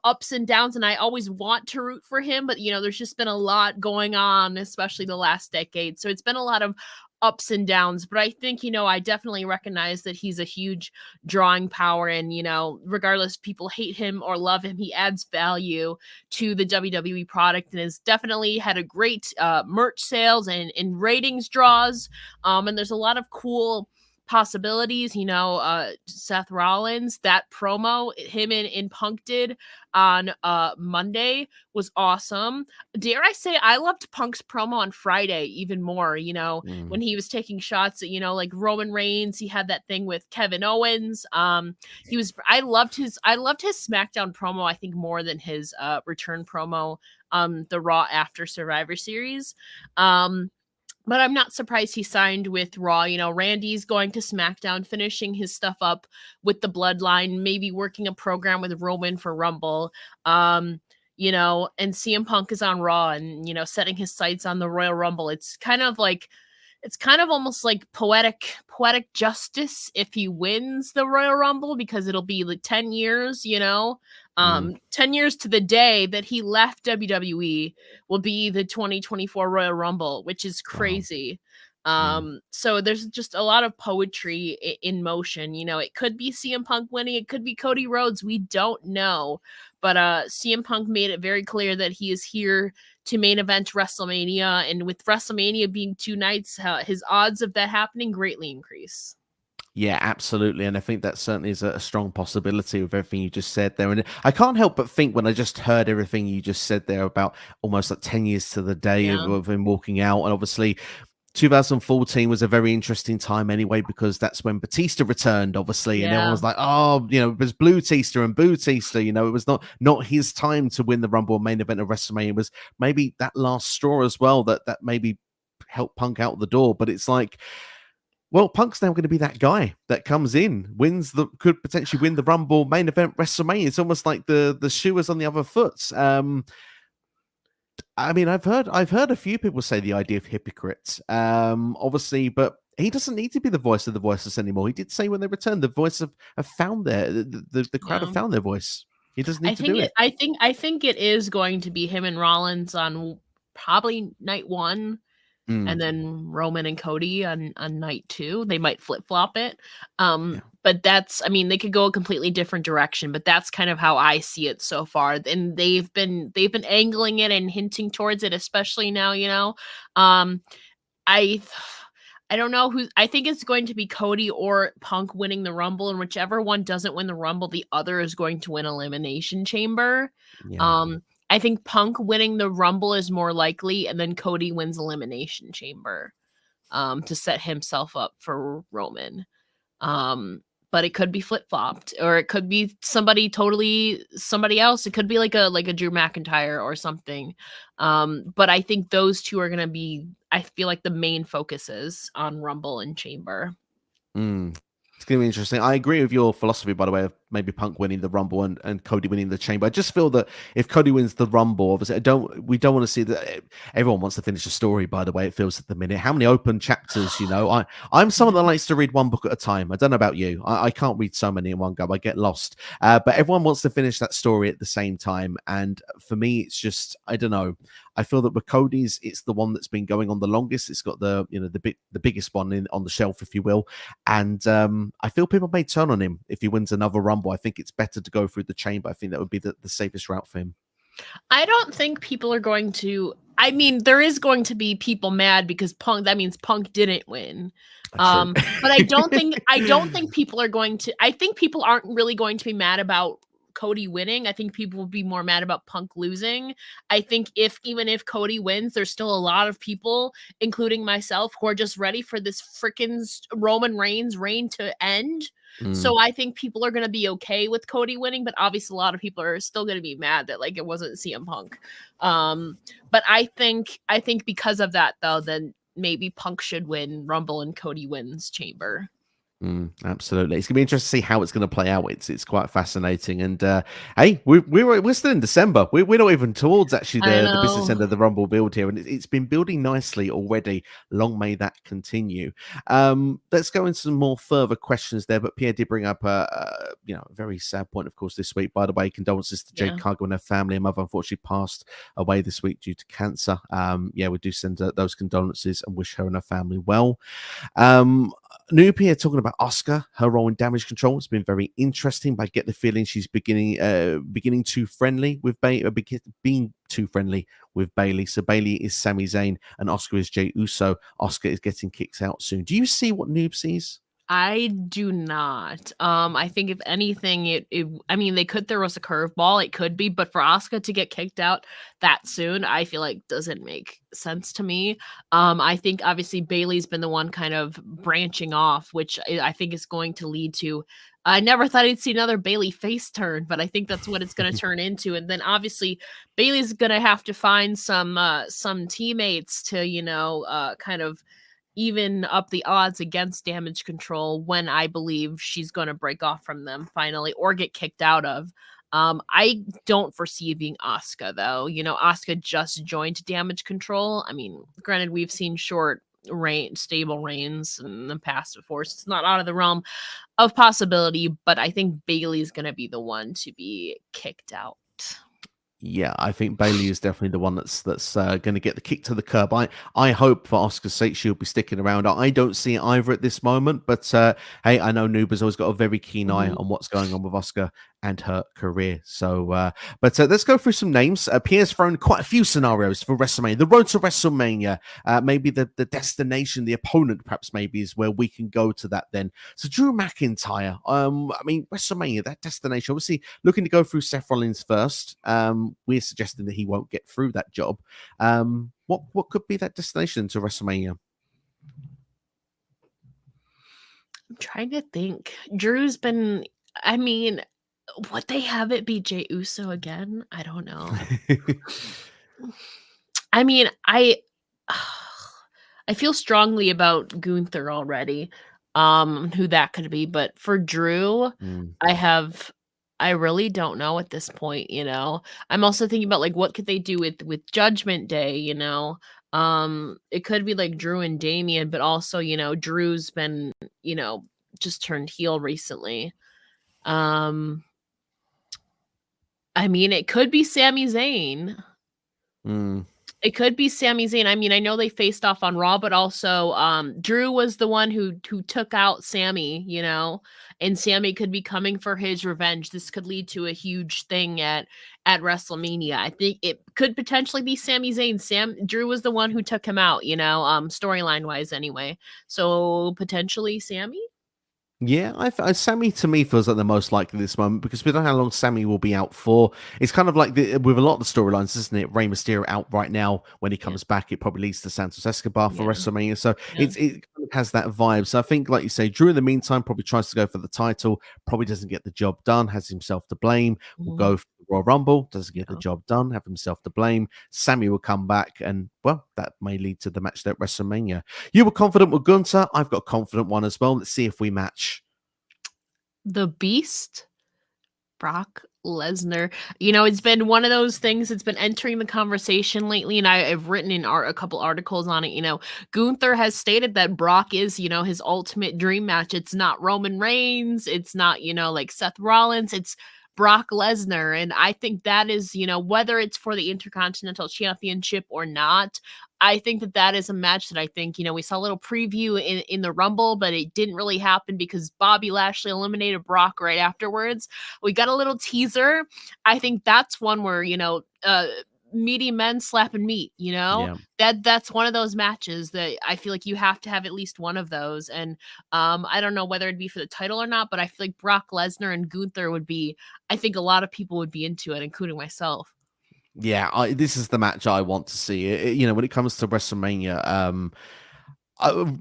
ups and downs, and I always want to root for him. But there's just been a lot going on, especially the last decade. So it's been a lot of ups and downs. But I think I definitely recognize that he's a huge drawing power, and regardless if people hate him or love him, he adds value to the WWE product and has definitely had a great merch sales and ratings draws. And there's a lot of cool possibilities. Seth Rollins, that promo him and Punk did on Monday was awesome. Dare I say I loved Punk's promo on Friday even more, when he was taking shots at, like Roman Reigns. He had that thing with Kevin Owens. I loved his SmackDown promo, I think, more than his return promo the Raw after Survivor Series. But I'm not surprised he signed with Raw. Randy's going to SmackDown, finishing his stuff up with the Bloodline, maybe working a program with Roman for Rumble. And CM Punk is on Raw and, setting his sights on the Royal Rumble. It's kind of almost like poetic justice if he wins the Royal Rumble, because it'll be like 10 years, 10 years to the day that he left WWE will be the 2024 Royal Rumble, which is Wow. crazy. So there's just a lot of poetry in motion. It could be CM Punk winning, it could be Cody Rhodes. We don't know. But CM Punk made it very clear that he is here to main event WrestleMania, and with WrestleMania being 2 nights, his odds of that happening greatly increase. Yeah, absolutely. And I think that certainly is a strong possibility with everything you just said there. And I can't help but think when I just heard everything you just said there about almost like 10 years to the day Yeah. of him walking out. And obviously, 2014 was a very interesting time anyway, because that's when Batista returned, obviously, and everyone was like, "Oh, it was Blue Tista and Boo Tista." It was not his time to win the Rumble main event of WrestleMania. It was maybe that last straw as well that maybe helped Punk out the door. But it's like Well, Punk's now going to be that guy that comes in, could potentially win the Rumble main event WrestleMania. It's almost like the shoe is on the other foot. I mean, I've heard a few people say the idea of hypocrite, obviously, but he doesn't need to be the voice of the voiceless anymore. He did say when they returned, the voice have found the crowd have Yeah. found their voice. He doesn't need I to do think it. I think it is going to be him and Rollins on probably night 1, and Mm, then Roman and Cody on night 2. They might flip-flop it. yeah. But that's, I mean, they could go a completely different direction, but that's kind of how I see it so far. And they've been angling it and hinting towards it, especially now, you know. I I don't know who. I think it's going to be Cody or Punk winning the Rumble, and whichever one doesn't win the Rumble, the other is going to win Elimination Chamber. Yeah. I think Punk winning the Rumble is more likely, and then Cody wins Elimination Chamber to set himself up for Roman. Um, but it could be flip-flopped, or it could be somebody else. It could be like a Drew McIntyre or something. But I think those two are gonna be, I feel like, the main focuses on Rumble and Chamber. Mm. It's going to be interesting. I agree with your philosophy, by the way, of maybe Punk winning the Rumble and Cody winning the Chamber. I just feel that if Cody wins the Rumble, obviously, we don't want to see that. Everyone wants to finish a story, by the way, it feels at the minute. How many open chapters, you know? I'm someone that likes to read one book at a time. I don't know about you. I can't read so many in one go. I get lost. But everyone wants to finish that story at the same time. And for me, it's just, I don't know. I feel that with Cody's, it's the one that's been going on the longest. It's got the biggest one on the shelf, if you will. And I feel people may turn on him if he wins another Rumble. I think it's better to go through the Chamber. I think that would be the safest route for him. I don't think people are going to. I mean, there is going to be people mad because that means Punk didn't win. True. But I don't think people are going to. I think people aren't really going to be mad about Cody winning. I think people will be more mad about Punk losing. I think even if Cody wins, there's still a lot of people, including myself, who are just ready for this freaking Roman Reigns reign to end. So I think people are going to be okay with Cody winning, but obviously a lot of people are still going to be mad that like it wasn't CM Punk. But I think because of that though, then maybe Punk should win Rumble and Cody wins Chamber. Absolutely, it's gonna be interesting to see how it's going to play out. It's quite fascinating, and hey, we're still in December. We're not even towards actually the business end of the Rumble build here, and it's been building nicely already. Long may that continue. Let's go into some more further questions there. But Pierre did bring up a very sad point, of course, this week. By the way, condolences to Jade Cargill and her family. Her mother unfortunately passed away this week due to cancer. We do send those condolences and wish her and her family well. Noob here talking about Asuka, her role in Damage Control has been very interesting. But I get the feeling she's beginning too friendly with being too friendly with Bayley. So Bayley is Sami Zayn and Asuka is Jey Uso. Asuka is getting kicked out soon. Do you see what Noob sees? I do not. I think if anything, I mean, they could throw us a curveball. It could be, but for Asuka to get kicked out that soon, I feel like doesn't make sense to me. I think obviously Bayley's been the one kind of branching off, which I think is going to lead to. I never thought I'd see another Bayley face turn, but I think that's what it's going to turn into. And then obviously Bayley's going to have to find some teammates to kind of even up the odds against Damage Control when I believe she's going to break off from them finally or get kicked out of. I don't foresee it being Asuka though. Asuka just joined Damage Control. I mean, granted, we've seen stable reigns in the past before, so it's not out of the realm of possibility, but I think Bayley's going to be the one to be kicked out. Yeah, I think Bayley is definitely the one that's going to get the kick to the curb. I hope for Asuka's sake she'll be sticking around. I don't see it either at this moment, but hey, I know Noob has always got a very keen eye on what's going on with Asuka and her career. So, but let's go through some names. Pierre's thrown quite a few scenarios for WrestleMania. The road to WrestleMania, maybe the destination, the opponent, perhaps maybe is where we can go to that then. So Drew McIntyre, I mean WrestleMania, that destination. Obviously, looking to go through Seth Rollins first. We're suggesting that he won't get through that job. What could be that destination to WrestleMania? I'm trying to think. Drew's been, I mean, would they have it be Jey Uso again? I don't know. I mean, I feel strongly about Gunther already, who that could be. But for Drew, Mm. I really don't know at this point, you know. I'm also thinking about like what could they do with Judgment Day, you know. It could be like Drew and Damian, but also, you know, Drew's been, you know, just turned heel recently. Um, I mean, it could be Sami Zayn. Mm. It could be Sami Zayn. I mean, I know they faced off on Raw, but also Drew was the one who took out Sami, you know, and Sami could be coming for his revenge. This could lead to a huge thing at WrestleMania. I think it could potentially be Sami Zayn. Drew was the one who took him out, you know, storyline wise anyway. So potentially Sami. Yeah, Sammy to me feels like the most likely this moment because we don't know how long Sammy will be out for. It's kind of like with a lot of the storylines, isn't it? Rey Mysterio out right now. When he Yeah, comes back, it probably leads to Santos Escobar for yeah, WrestleMania. So yeah. it kind of has that vibe. So I think, like you say, Drew in the meantime probably tries to go for the title, probably doesn't get the job done, has himself to blame. Will Mhm, go for the Royal Rumble, doesn't get the yeah. job done, have himself to blame. Sammy will come back, and well, that may lead to the match at WrestleMania. You were confident with Gunter. I've got a confident one as well. Let's see if we match. The Beast. Brock Lesnar. You know, it's been one of those things that's been entering the conversation lately, and I've written in a couple articles on it. You know, Gunther has stated that Brock is, you know, his ultimate dream match. It's not Roman Reigns. It's not, you know, like Seth Rollins. It's Brock Lesnar. And I think that is, you know, whether it's for the Intercontinental Championship or not, I think that that is a match that I think, you know, we saw a little preview in the Rumble, but it didn't really happen because Bobby Lashley eliminated Brock right afterwards. We got a little teaser. I think that's one where, you know, meaty men slapping meat, you know? Yeah. That's one of those matches that I feel like you have to have at least one of those. And I don't know whether it'd be for the title or not, but I feel like Brock Lesnar and Gunther would be, I think a lot of people would be into it, including myself. Yeah, this is the match I want to see. You know, when it comes to WrestleMania,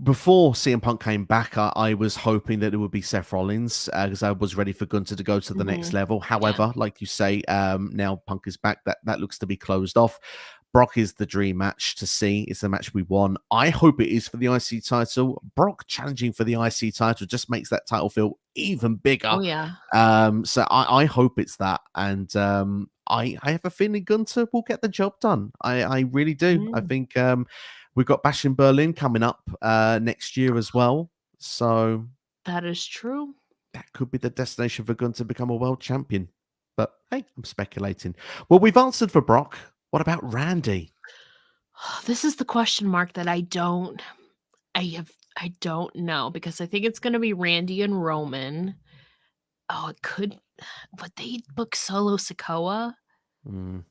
before CM Punk came back, I was hoping that it would be Seth Rollins because I was ready for Gunther to go to the next Mhm. level. Yeah. However, like you say, now Punk is back. That looks to be closed off. Brock is the dream match to see. It's the match we want. I hope it is for the IC title. Brock challenging for the IC title just makes that title feel even bigger. Oh yeah. So I hope it's that. And I have a feeling Gunther will get the job done. I really do. I Mm, think we've got Bash in Berlin coming up next year as well. So that is true. that could be the destination for Gunther to become a world champion. But hey, I'm speculating. Well, we've answered for Brock. What about Randy? This is the question mark that I don't know because I think it's gonna be Randy and Roman. Oh, it could would they book Solo Sikoa? Mm,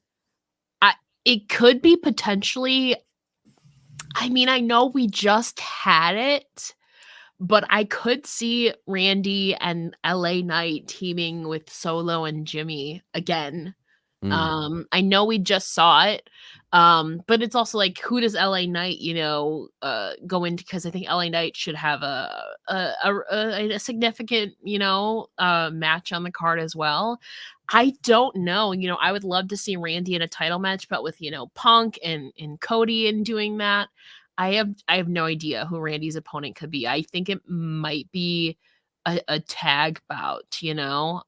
I it could be potentially. I mean, I know we just had it, but I could see Randy and LA Knight teaming with Solo and Jimmy again. mm, I know we just saw it, but it's also like, who does LA Knight, you know, go into? Because I think LA Knight should have a significant, you know, match on the card as well. I don't know. You know, I would love to see Randy in a title match, but with, you know, Punk and Cody and doing that, I have no idea who Randy's opponent could be. I think it might be a tag bout, you know.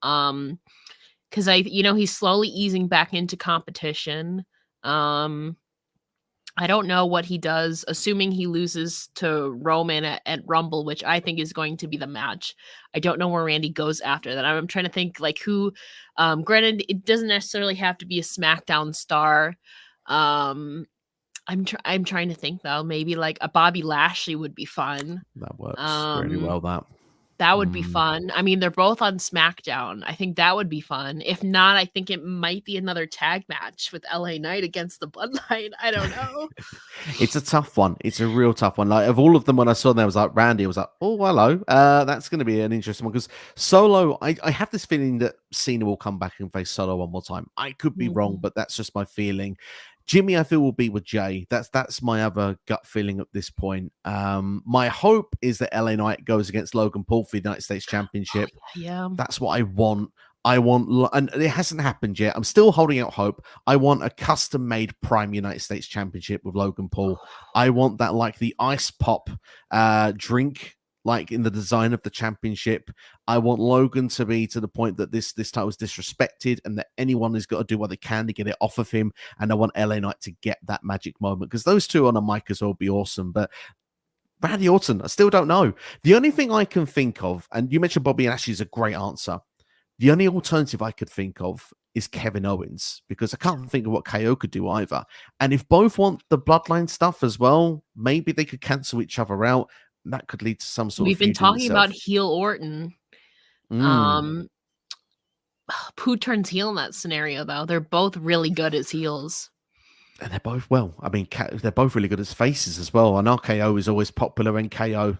'Cause you know, he's slowly easing back into competition. Um, I don't know what he does, assuming he loses to Roman at Rumble, which I think is going to be the match. I don't know where Randy goes after that. I'm trying to think like who, granted, it doesn't necessarily have to be a SmackDown star. Um, I'm trying to think though, maybe like a Bobby Lashley would be fun. that works really Um well. That. that would be Mm. fun. I mean, they're both on SmackDown. I think that would be fun. If not, I think it might be another tag match with LA Knight against the Bloodline. I don't know. It's a tough one. It's a real tough one. Like of all of them, when I saw them, I was like Randy. I was like, oh hello, that's going to be an interesting one because Solo. I have this feeling that Cena will come back and face Solo one more time. I could be wrong, Mhm. but that's just my feeling. Jimmy, I feel will be with Jay. That's my other gut feeling at this point. My hope is that LA Knight goes against Logan Paul for the United States Oh, Championship. yeah. That's what I want. I want, and it hasn't happened yet. I'm still holding out hope. I want a custom-made Prime United States Championship with Logan Paul. I want that, like the ice pop drink, like in the design of the championship. I want Logan to be to the point that this title is disrespected, and that anyone has got to do what they can to get it off of him. And I want LA Knight to get that magic moment, because those two on a mic as well would be awesome. But Randy Orton, I still don't know. The only thing I can think of, and you mentioned Bobby Lashley is a great answer. The only alternative I could think of is Kevin Owens, because I can't think of what KO could do either. And if both want the bloodline stuff as well, maybe they could cancel each other out. And that could lead to some sort We've of been feud in talking about itself. heel Orton. Mm. Who turns heel in that scenario, though? They're both really good as heels. And they're both, well, I mean, they're both really good as faces as well. And RKO is always popular in KO.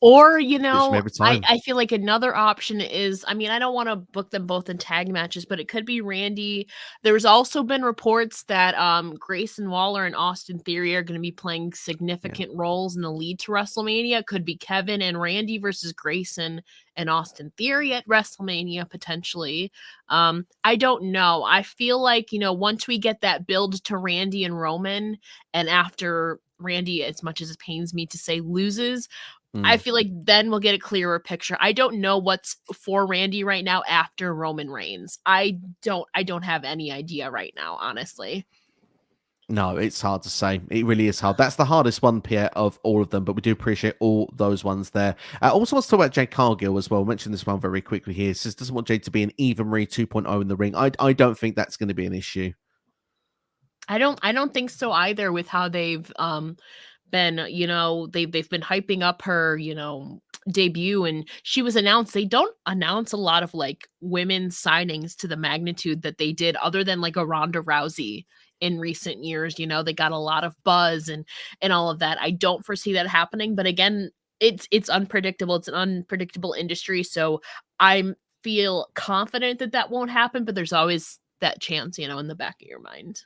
Or, Every time. I feel like another option is, I mean, I don't want to book them both in tag matches, but it could be Randy. There's also been reports that Grayson Waller and Austin Theory are going to be playing significant roles in the lead to WrestleMania. Could be Kevin and Randy versus Grayson and Austin Theory at WrestleMania, potentially. I don't know. I feel like, once we get that build to Randy and Roman, and after Randy, as much as it pains me to say, loses, I feel like then we'll get a clearer picture. I don't know what's for Randy right now after Roman Reigns. I don't have any idea right now, honestly. No, it's hard to say. It really is hard. That's the hardest one, Pierre, of all of them, but we do appreciate all those ones there. Also, let's talk about Jade Cargill as well. Mention this one very quickly here. It says, doesn't want Jade to be an Eva Marie 2.0 in the ring. I don't think that's going to be an issue. I don't think so either, with how they've been, they've been hyping up her, debut, and she was announced. They don't announce a lot of like women's signings to the magnitude that they did, other than like a Ronda Rousey in recent years. They got a lot of buzz and all of that. I don't foresee that happening, but again, it's unpredictable. It's an unpredictable industry, so I feel confident that that won't happen, but there's always that chance, in the back of your mind.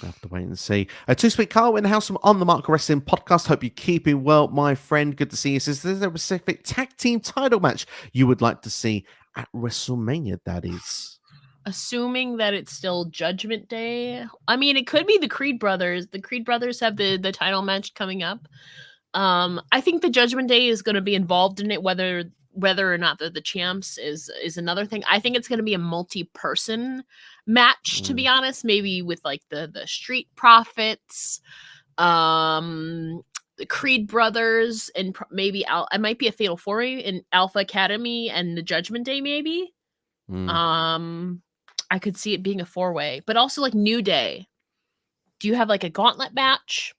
We'll have to wait and see. Two-Sweet Carl in the house from On the Mark Wrestling Podcast. Hope you're keeping well, my friend. Good to see you. Says, there's a specific tag team title match you would like to see at WrestleMania, that is. Assuming that it's still Judgment Day. I mean, it could be the Creed brothers. The Creed brothers have the title match coming up. I think the Judgment Day is going to be involved in it, whether or not they're the champs is another thing. I think it's going to be a multi-person match, to be honest, maybe with like the Street Profits, the Creed brothers, and maybe it might be a Fatal 4-Way in Alpha Academy and the Judgment Day, maybe. I could see it being a 4-way, but also like New Day. Do you have like a gauntlet match?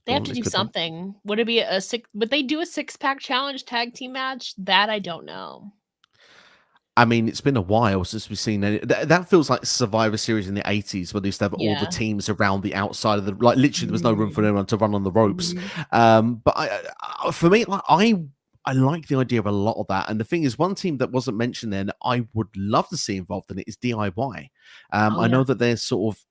They have to do something. Would it be would they do a 6-pack challenge tag team match? That I don't know. I mean, it's been a while since we've seen it. That feels like Survivor Series in the 80s, where they used to have all the teams around the outside of the, like, literally there was no room for anyone to run on the ropes. But for me, like, I like the idea of a lot of that. And the thing is, one team that wasn't mentioned then, I would love to see involved in it, is DIY. I know that they're sort of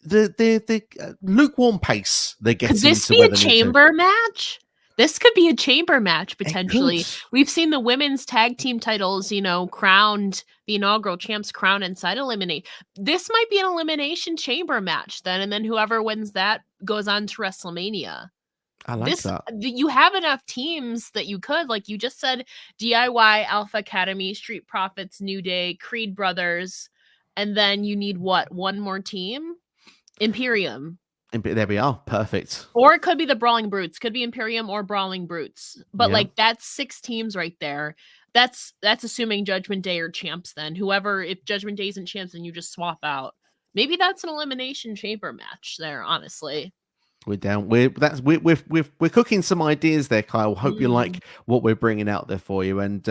the lukewarm pace they're getting. Could this be a chamber match? This could be a chamber match, potentially. We've seen the women's tag team titles, crowned, the inaugural champs crowned inside eliminate. This might be an elimination chamber match then, and then whoever wins that goes on to WrestleMania. I like that. You have enough teams that you could, like you just said, DIY, Alpha Academy, Street Profits, New Day, Creed Brothers, and then you need what? One more team? Imperium. There we are. Perfect. Or it could be the Brawling Brutes. Could be Imperium or Brawling Brutes. But like that's 6 teams right there. That's assuming Judgment Day are champs then. Whoever, if Judgment Day isn't champs, then you just swap out. Maybe that's an elimination chamber match there, honestly. We're down. We're cooking some ideas there, Kyle. Hope you like what we're bringing out there for you. And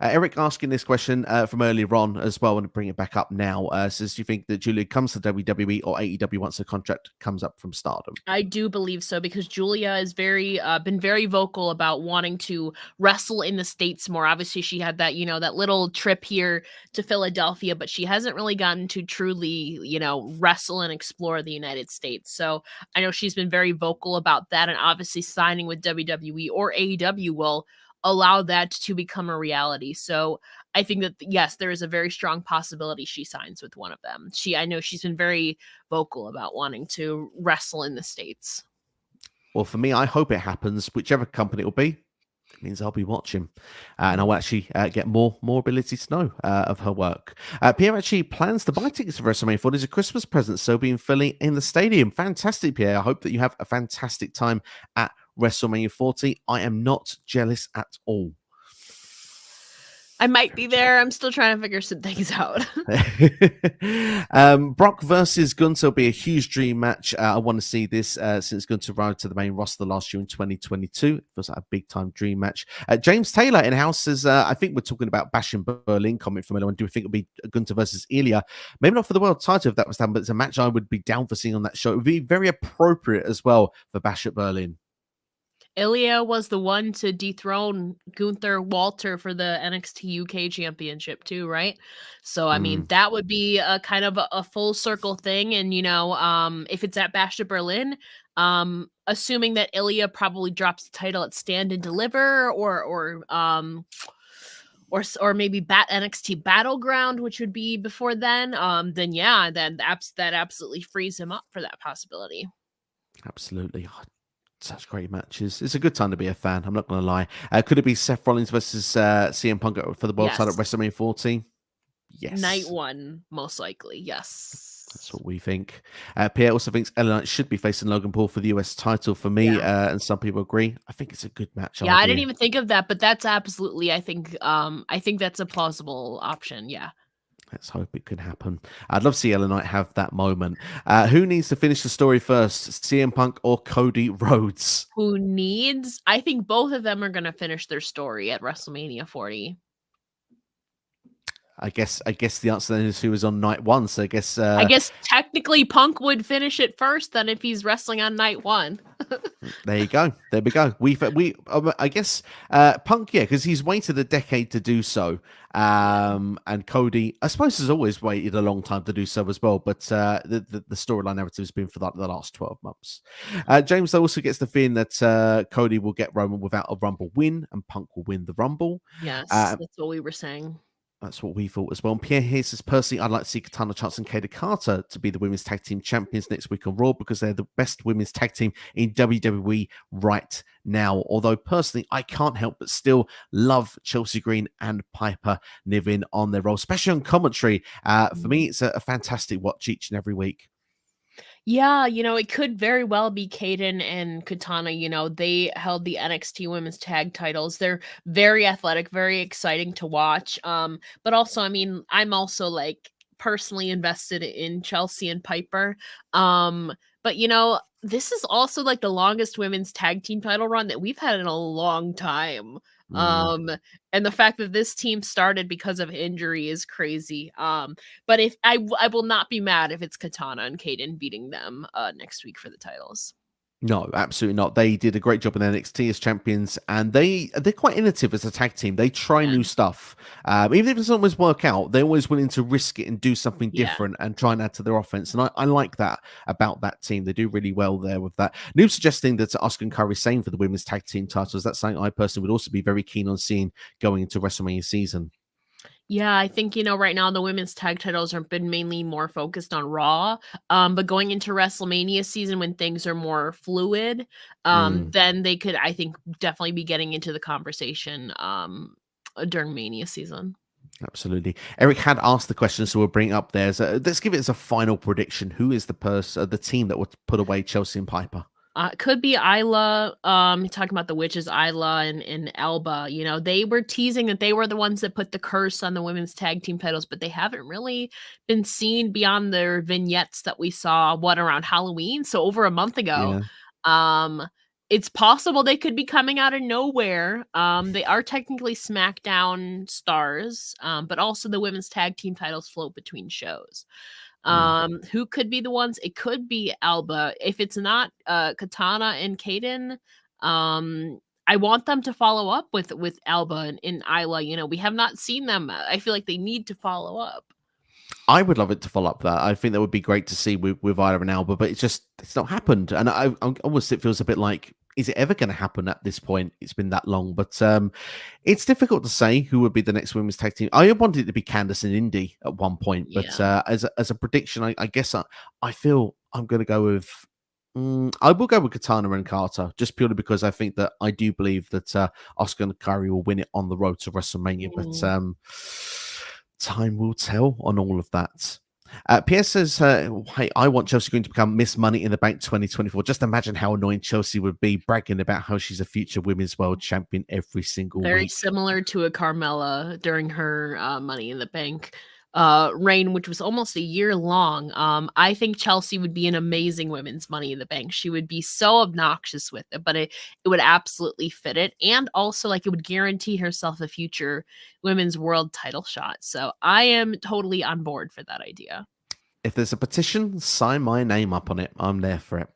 Eric asking this question from earlier on as well, and bring it back up now. Says, do you think that Julia comes to WWE or AEW once the contract comes up from Stardom? I do believe so, because Julia is been very vocal about wanting to wrestle in the States more. Obviously, she had that that little trip here to Philadelphia, but she hasn't really gotten to truly wrestle and explore the United States. So I know she's been very vocal about that, and obviously signing with WWE or AEW will allow that to become a reality. So I think that yes, there is a very strong possibility she signs with one of them. I know she's been very vocal about wanting to wrestle in the States. Well, for me, I hope it happens. Whichever company it will be, it means I'll be watching, and I'll actually get more ability to know of her work. Pierre actually plans to buy tickets for WrestleMania 40 as a Christmas present, so be in Philly in the stadium. Fantastic, Pierre. I hope that you have a fantastic time at WrestleMania 40. I am not jealous at all. I might be there. I'm still trying to figure some things out. Brock versus Gunther will be a huge dream match. I want to see this since Gunther arrived to the main roster last year in 2022. It feels like a big time dream match. James Taylor in house says, I think we're talking about Bashing Berlin. Comment from anyone. Do we think it'll be Gunther versus Ilya? Maybe not for the world title if that was done, but it's a match I would be down for seeing on that show. It would be very appropriate as well for Bash at Berlin. Ilya was the one to dethrone Gunther Walter for the NXT UK championship too, right? So I mean, that would be a kind of a full circle thing. And if it's at Bash at Berlin, assuming that Ilya probably drops the title at Stand and Deliver or maybe NXT Battleground, which would be before then that absolutely frees him up for that possibility. Absolutely. Such great matches. It's a good time to be a fan. I'm not going to lie. Could it be Seth Rollins versus CM Punk for the world title at WrestleMania 14? Yes. Night one, most likely. Yes. That's what we think. Pierre also thinks LA Knight should be facing Logan Paul for the US title for me, and some people agree. I think it's a good match. Yeah, I didn't even think of that, but that's absolutely, I think that's a plausible option. Yeah. Let's hope it can happen. I'd love to see LA Knight have that moment. Who needs to finish the story first, CM Punk or Cody Rhodes? Who needs? I think both of them are going to finish their story at WrestleMania 40. I guess the answer then is who was on night one. So I guess technically Punk would finish it first then if he's wrestling on night one. There you go. There we go. I guess Punk, because he's waited a decade to do so. And Cody, I suppose, has always waited a long time to do so as well. But the storyline narrative has been for the last 12 months. James also gets the feeling that Cody will get Roman without a Rumble win, and Punk will win the Rumble. Yes, that's what we were saying. That's what we thought as well. And Pierre here says, personally, I'd like to see Katana Chance and Kato Carter to be the women's tag team champions next week on Raw because they're the best women's tag team in WWE right now. Although personally, I can't help but still love Chelsea Green and Piper Niven on their role, especially on commentary. For me, it's a fantastic watch each and every week. Yeah, it could very well be Kaden and Katana. They held the NXT Women's Tag titles. They're very athletic, very exciting to watch. But also, I mean, I'm also like personally invested in Chelsea and Piper. But this is also like the longest women's tag team title run that we've had in a long time. And the fact that this team started because of injury is crazy. But if I will not be mad if it's Katana and Kaden beating them next week for the titles. No, absolutely not. They did a great job in NXT as champions, and they're quite innovative as a tag team. They try new stuff. Even if it doesn't always work out, they're always willing to risk it and do something different and try and add to their offense. And I like that about that team. They do really well there with that. Noob suggesting that Asuka and Kairi same for the women's tag team titles. That's something I personally would also be very keen on seeing going into WrestleMania season. Yeah, I think, right now the women's tag titles have been mainly more focused on Raw. But going into WrestleMania season when things are more fluid, then they could, I think, definitely be getting into the conversation during Mania season. Absolutely. Eric had asked the question, so we'll bring it up there. Let's give it as a final prediction. Who is the team that would put away Chelsea and Piper? It could be Isla. Talking about the witches, Isla and Elba. They were teasing that they were the ones that put the curse on the women's tag team titles, but they haven't really been seen beyond their vignettes that we saw around Halloween, so over a month ago. Yeah. It's possible they could be coming out of nowhere. They are technically SmackDown stars, but also the women's tag team titles float between shows. Who could be the ones? It could be Alba. If it's not Katana and Kaden, I want them to follow up with Alba and Isla. We have not seen them. I feel like they need to follow up. I would love it to follow up that. I think that would be great to see with Isla and Alba, but it's not happened. And I almost, it feels a bit like is it ever going to happen at this point? It's been that long, but it's difficult to say who would be the next women's tag team. I wanted it to be Candice and Indy at one point, but as a prediction, I guess I feel I'm going to go with. I will go with Katana and Carter, just purely because I think that I do believe that Asuka and Kairi will win it on the road to WrestleMania. But time will tell on all of that. Pierre says, hey, I want Chelsea Green to become Miss Money in the Bank 2024. Just imagine how annoying Chelsea would be bragging about how she's a future women's world champion every single week. Very similar to a Carmella during her Money in the Bank reign, which was almost a year long. I think Chelsea would be an amazing women's Money in the Bank. She would be so obnoxious with it, but it would absolutely fit it. And also, like, it would guarantee herself a future women's world title shot. So I am totally on board for that idea. If there's a petition, sign my name up on it. I'm there for it.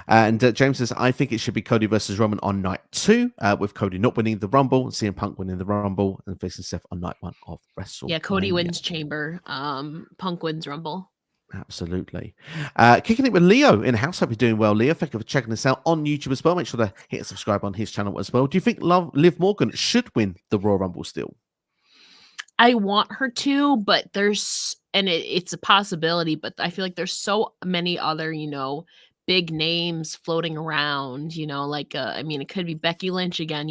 And James says, I think it should be Cody versus Roman on night 2, with Cody not winning the Rumble, and CM Punk winning the Rumble, and facing Seth on night 1 of WrestleMania. Yeah, Cody wins Chamber, Punk wins Rumble. Absolutely. Kicking it with Leo in the house. Hope you're doing well, Leo. Thank you for checking us out on YouTube as well. Make sure to hit subscribe on his channel as well. Do you think Liv Morgan should win the Royal Rumble still? I want her to, but it's a possibility, but I feel like there's so many other, big names floating around, like, I mean, it could be Becky Lynch again,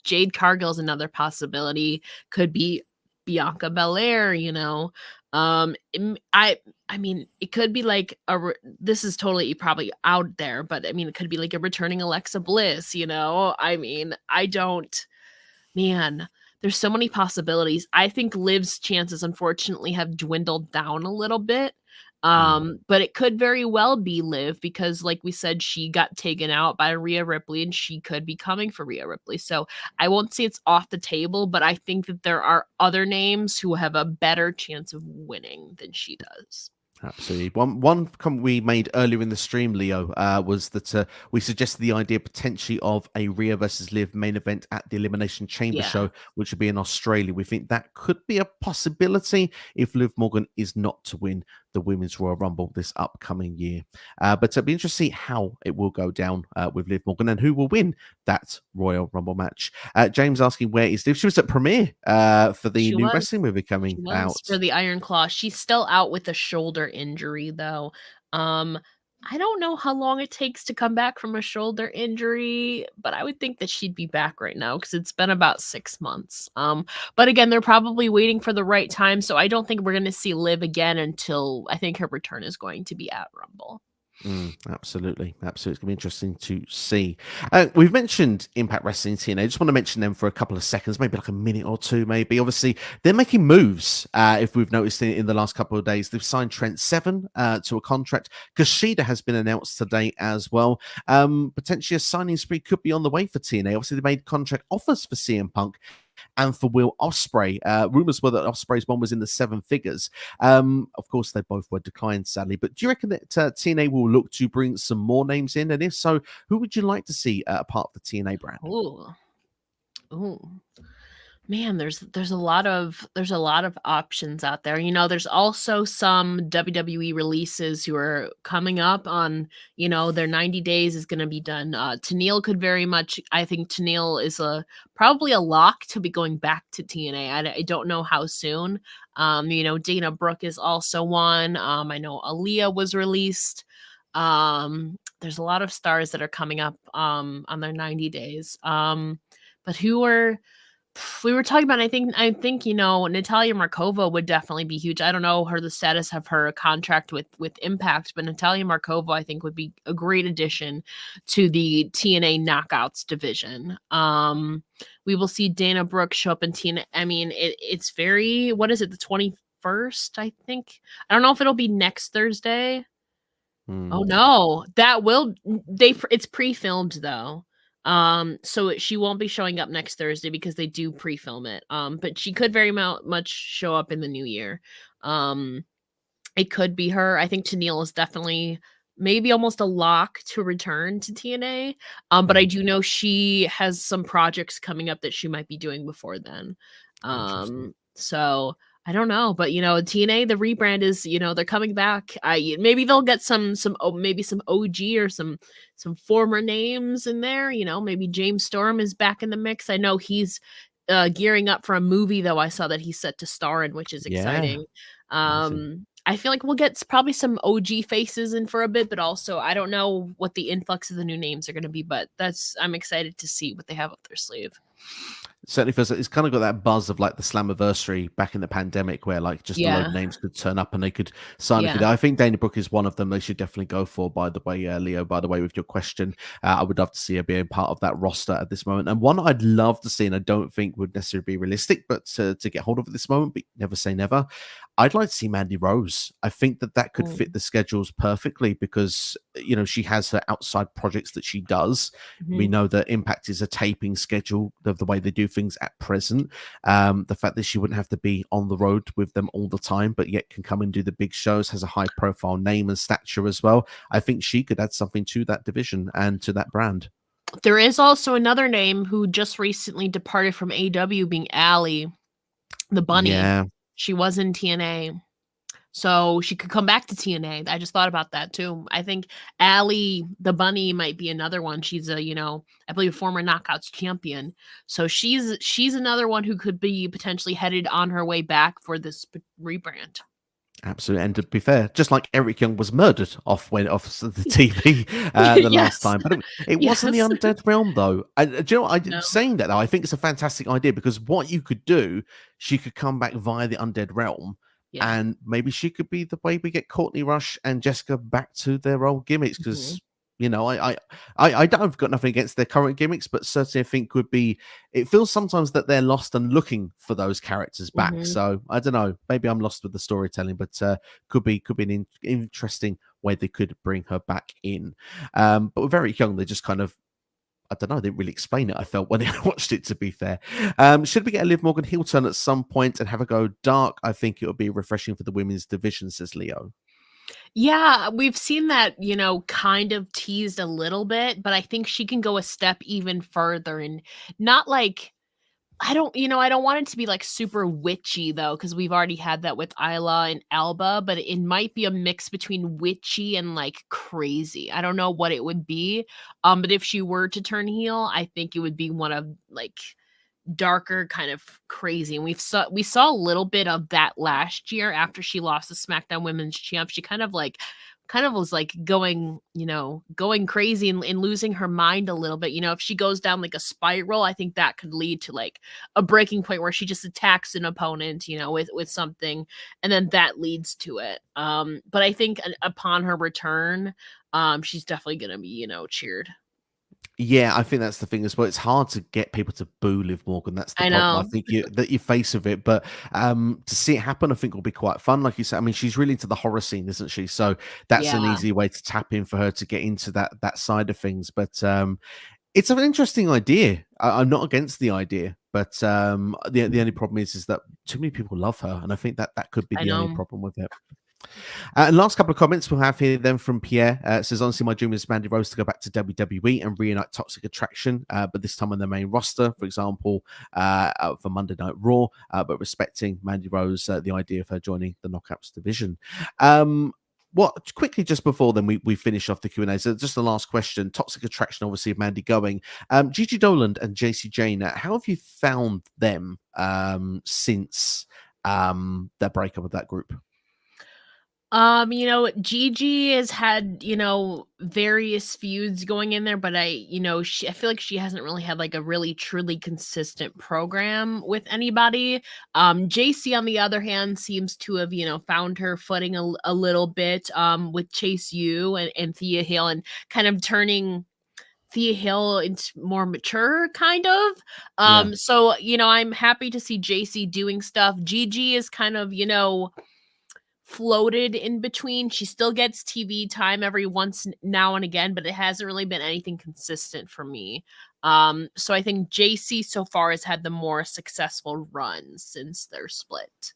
Jade Cargill's another possibility, could be Bianca Belair, I mean, it could be like this is totally probably out there, but I mean, it could be like a returning Alexa Bliss, I mean, there's so many possibilities. I think Liv's chances, unfortunately, have dwindled down a little bit. But it could very well be Liv because, like we said, she got taken out by Rhea Ripley and she could be coming for Rhea Ripley. So I won't say it's off the table, but I think that there are other names who have a better chance of winning than she does. Absolutely. One comment we made earlier in the stream, Leo, was that we suggested the idea potentially of a Rhea versus Liv main event at the Elimination Chamber show, which would be in Australia. We think that could be a possibility if Liv Morgan is not to win the Women's Royal Rumble this upcoming year. But it'll be interesting to see how it will go down with Liv Morgan and who will win that Royal Rumble match. James asking, where is Liv? She was at premiere for the new wrestling movie coming out. For the Iron Claw. She's still out with a shoulder injury, though. I don't know how long it takes to come back from a shoulder injury, but I would think that she'd be back right now because it's been about 6 months. But again, they're probably waiting for the right time, so I don't think we're going to see Liv again until I think her return is going to be at Rumble. Absolutely. It's going to be interesting to see. We've mentioned Impact Wrestling TNA. I just want to mention them for a couple of seconds, maybe like a minute or two, maybe. Obviously, they're making moves, if we've noticed in the last couple of days. They've signed Trent Seven to a contract. Kushida has been announced today as well. Potentially a signing spree could be on the way for TNA. Obviously, they made contract offers for CM Punk and for Will Ospreay. Rumors were that Ospreay's one was in the 7 figures. Of course, they both were declined, sadly. But do you reckon that TNA will look to bring some more names in? And if so, who would you like to see part of the TNA brand? Ooh. Man, there's a lot of options out there. There's also some WWE releases who are coming up on, their 90 days is going to be done. Tenille could very much, I think Tenille is probably a lock to be going back to TNA. I don't know how soon. Dana Brooke is also one. I know Aaliyah was released. There's a lot of stars that are coming up on their 90 days. But we were talking about, I think, Natalia Markova would definitely be huge. I don't know the status of her contract with Impact, but Natalia Markova, I think, would be a great addition to the TNA Knockouts division. We will see Dana Brooke show up in TNA. I mean, it's very, what is it, the 21st, I think? I don't know if it'll be next Thursday. Oh, no. It's pre-filmed, though. So she won't be showing up next Thursday because they do pre-film it. But she could very much show up in the new year. It could be her. I think Tenille is definitely maybe almost a lock to return to TNA. But I do know she has some projects coming up that she might be doing before then. So I don't know, but TNA, the rebrand is, they're coming back. Maybe they'll get maybe some OG or some former names in there. Maybe James Storm is back in the mix. I know he's gearing up for a movie, though. I saw that he's set to star in, which is Yeah, exciting. amazing. I feel like we'll get probably some OG faces in for a bit, but also I don't know what the influx of the new names are going to be. But I'm excited to see what they have up their sleeve. Certainly feels like it's kind of got that buzz of like the Slammiversary back in the pandemic where like just a load of Yeah, names could turn up and they could sign a yeah. video. I think Dana Brooke is one of them they should definitely go for, by the way, Leo, by the way, with your question. I would love to see her being part of that roster at this moment. And one I'd love to see, and I don't think would necessarily be realistic, but to get hold of at this moment, but never say never. I'd like to see Mandy Rose. I think that could fit the schedules perfectly because, she has her outside projects that she does. We Mhm. know that Impact is a taping schedule of the way they do things at present. The fact that she wouldn't have to be on the road with them all the time, but yet can come and do the big shows, has a high profile name and stature as well. I think she could add something to that division and to that brand. There is also another name who just recently departed from AEW, being Allie, the bunny. Yeah, She was in TNA. So she could come back to TNA. I just thought about that too. I think Allie, the bunny, might be another one. She's I believe former Knockouts champion. So she's another one who could be potentially headed on her way back for this rebrand. absolutely. And to be fair, just like Eric Young was murdered off the TV the last Yes. time, but it wasn't the Yes. Undead Realm though. And do you know what? No. Saying that though, I think it's a fantastic idea because what you could do, she could come back via the Undead Realm. Yeah. And maybe she could be the way we get Courtney Rush and Jessica back to their old gimmicks Mhm. because I don't, I've got nothing against their current gimmicks, but certainly I think would be. It feels sometimes that they're lost and looking for those characters back. Mhm. So I don't know. Maybe I'm lost with the storytelling, but could be an interesting way they could bring her back in. But we're very young. They just kind of. I don't know. They didn't really explain it. I felt when I watched it. To be fair, should we get a Liv Morgan heel turn at some point and have her go dark? I think it would be refreshing for the women's division, says Leo. Yeah, we've seen that, kind of teased a little bit, but I think she can go a step even further and not like I don't want it to be like super witchy though, because we've already had that with Isla and Alba, but it might be a mix between witchy and like crazy. I don't know what it would be. But if she were to turn heel, I think it would be one of like darker, kind of crazy. And we saw a little bit of that last year after she lost the SmackDown Women's Champ. She kind of was like going crazy and losing her mind a little bit. If she goes down like a spiral, I think that could lead to like a breaking point where she just attacks an opponent, with something, and then that leads to it. But I think upon her return, she's definitely gonna be, cheered. Yeah, I think that's the thing as well. It's hard to get people to boo Liv Morgan. That's the I problem. I know. think you face of it, but to see it happen, I think will be quite fun. Like you said, I mean, she's really into the horror scene, isn't she? So that's an Yeah. easy way to tap in for her to get into that side of things. But it's an interesting idea. I'm not against the idea, but the only problem is that too many people love her, and I think that could be I the only know. problem with it. And last couple of comments we'll have here then from Pierre. Says, honestly, my dream is Mandy Rose to go back to WWE and reunite Toxic Attraction, but this time on the main roster, for example, for Monday Night Raw, but respecting Mandy Rose, the idea of her joining the Knockouts division. What quickly just before then we finish off the Q&A. So just the last question. Toxic Attraction, obviously, of Mandy going. Gigi Doland and JC Jane, how have you found them since their breakup of that group? Gigi has had, various feuds going in there, but I feel like she hasn't really had like a really truly consistent program with anybody. JC on the other hand seems to have, found her footing a little bit with Chase U and Thea Hill, and kind of turning Thea Hill into more mature kind of. Yeah. So, I'm happy to see JC doing stuff. Gigi is kind of, floated in between. She still gets TV time every once now and again, but it hasn't really been anything consistent for me. So I think JC so far has had the more successful run since their split.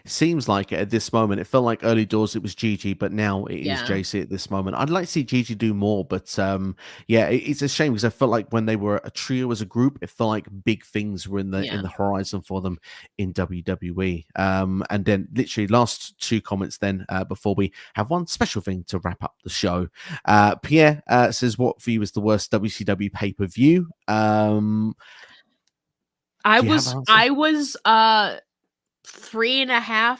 Seems like it at this moment. It felt like early doors it was Gigi, but now it is Yeah. JC at this moment. I'd like to see Gigi do more, but yeah, it's a shame because I felt like when they were a trio as a group, it felt like big things were in Yeah. the horizon for them in WWE. And then literally last two comments then before we have one special thing to wrap up the show. Pierre says, "What for you was the worst WCW pay per view?" I Do you have was an answer? I was 3.5,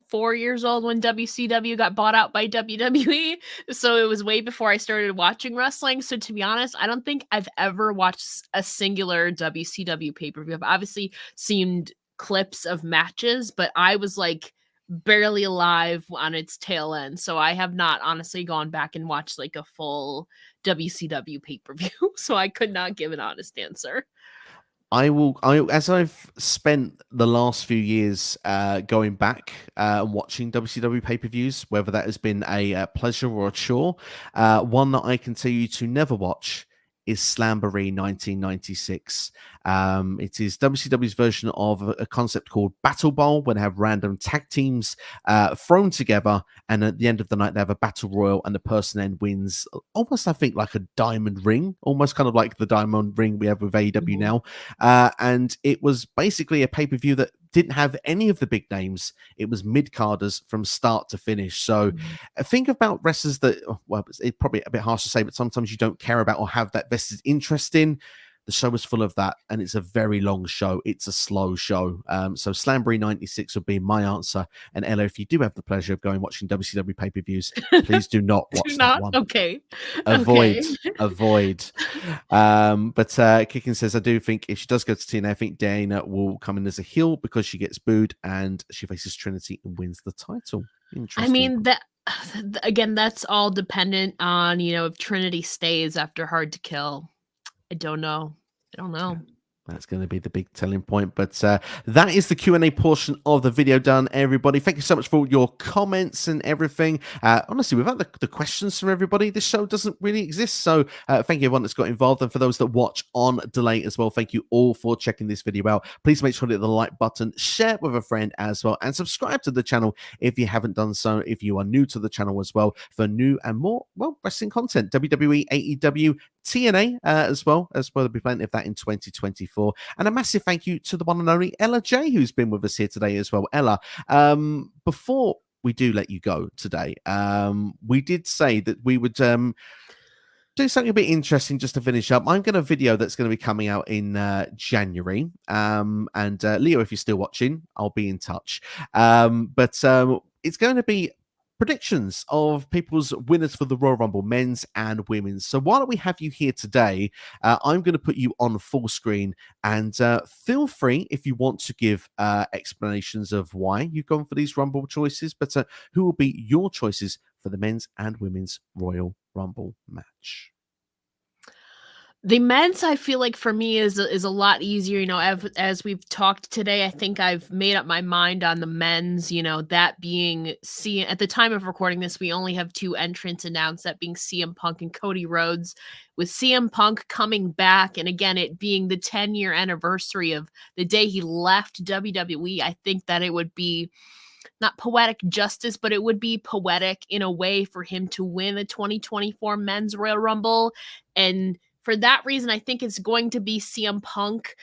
4 years old when WCW got bought out by WWE. So it was way before I started watching wrestling. So to be honest, I don't think I've ever watched a singular WCW pay-per-view. I've obviously seen clips of matches, but I was like barely alive on its tail end. So I have not honestly gone back and watched like a full WCW pay-per-view. So I could not give an honest answer. As I've spent the last few years going back and watching WCW pay-per-views, whether that has been a pleasure or a chore, one that I can tell you to never watch is Slamboree 1996. It is WCW's version of a concept called Battle Bowl, where they have random tag teams thrown together, and at the end of the night, they have a battle royal, and the person then wins almost, I think, like a diamond ring, almost kind of like the diamond ring we have with AEW Mhm. now. And it was basically a pay per view that didn't have any of the big names. It was mid carders from start to finish. So Mhm. think about wrestlers that, well, it's probably a bit harsh to say, but sometimes you don't care about or have that vested interest in. The show was full of that, and it's a very long show. It's a slow show. So Slamboree 96 would be my answer. And Ella, if you do have the pleasure of going watching WCW pay-per-views, please do not Do watch that not? one. Okay. Avoid, Okay. avoid. But Kicking says, I do think if she does go to TNA, I think Deonna will come in as a heel because she gets booed and she faces Trinity and wins the title. I Interesting. mean, that again, that's all dependent on, if Trinity stays after Hard to Kill. I don't know. I don't know. That's going to be the big telling point. But that is the Q&A portion of the video done, everybody. Thank you so much for all your comments and everything. Honestly, without the questions from everybody, this show doesn't really exist. So thank you, everyone that's got involved. And for those that watch on delay as well, thank you all for checking this video out. Please make sure to hit the like button, share it with a friend as well, and subscribe to the channel if you haven't done so, if you are new to the channel as well, for new and more, well, wrestling content. WWE, AEW, TNA as well there'll be plenty of that in 2024. And a massive thank you to the one and only Ella J, who's been with us here today as well. Ella, before we do let you go today, we did say that we would do something a bit interesting just to finish up. I'm going to video that's going to be coming out in January. And Leo, if you're still watching, I'll be in touch. But it's going to be predictions of people's winners for the Royal Rumble, men's and women's. So why don't we have you here today? I'm going to put you on full screen, and feel free if you want to give explanations of why you've gone for these Rumble choices, but who will be your choices for the men's and women's Royal Rumble match? The men's, I feel like for me is a lot easier. As we've talked today, I think I've made up my mind on the men's. That being at the time of recording this, we only have two entrants announced, that being CM Punk and Cody Rhodes. With CM Punk coming back, and again, it being the 10-year anniversary of the day he left WWE, I think that it would be not poetic justice, but it would be poetic in a way for him to win the 2024 Men's Royal Rumble. And for that reason, I think it's going to be CM Punk.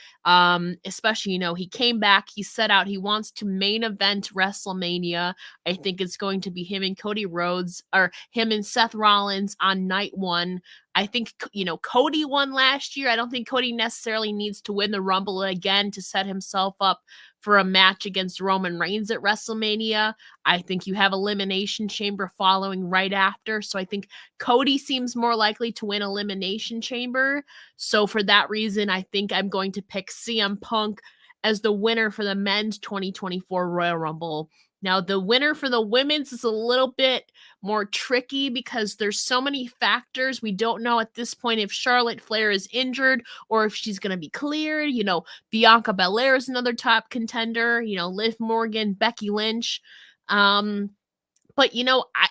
Especially, he came back, he set out, he wants to main event WrestleMania. I think it's going to be him and Cody Rhodes, or him and Seth Rollins on night one. I think, Cody won last year. I don't think Cody necessarily needs to win the Rumble again to set himself up for a match against Roman Reigns at WrestleMania. I think you have Elimination Chamber following right after. So I think Cody seems more likely to win Elimination Chamber. So for that reason, I think I'm going to pick CM Punk as the winner for the men's 2024 Royal Rumble. Now, the winner for the women's is a little bit more tricky because there's so many factors. We don't know at this point if Charlotte Flair is injured or if she's going to be cleared. Bianca Belair is another top contender. Liv Morgan, Becky Lynch. But But,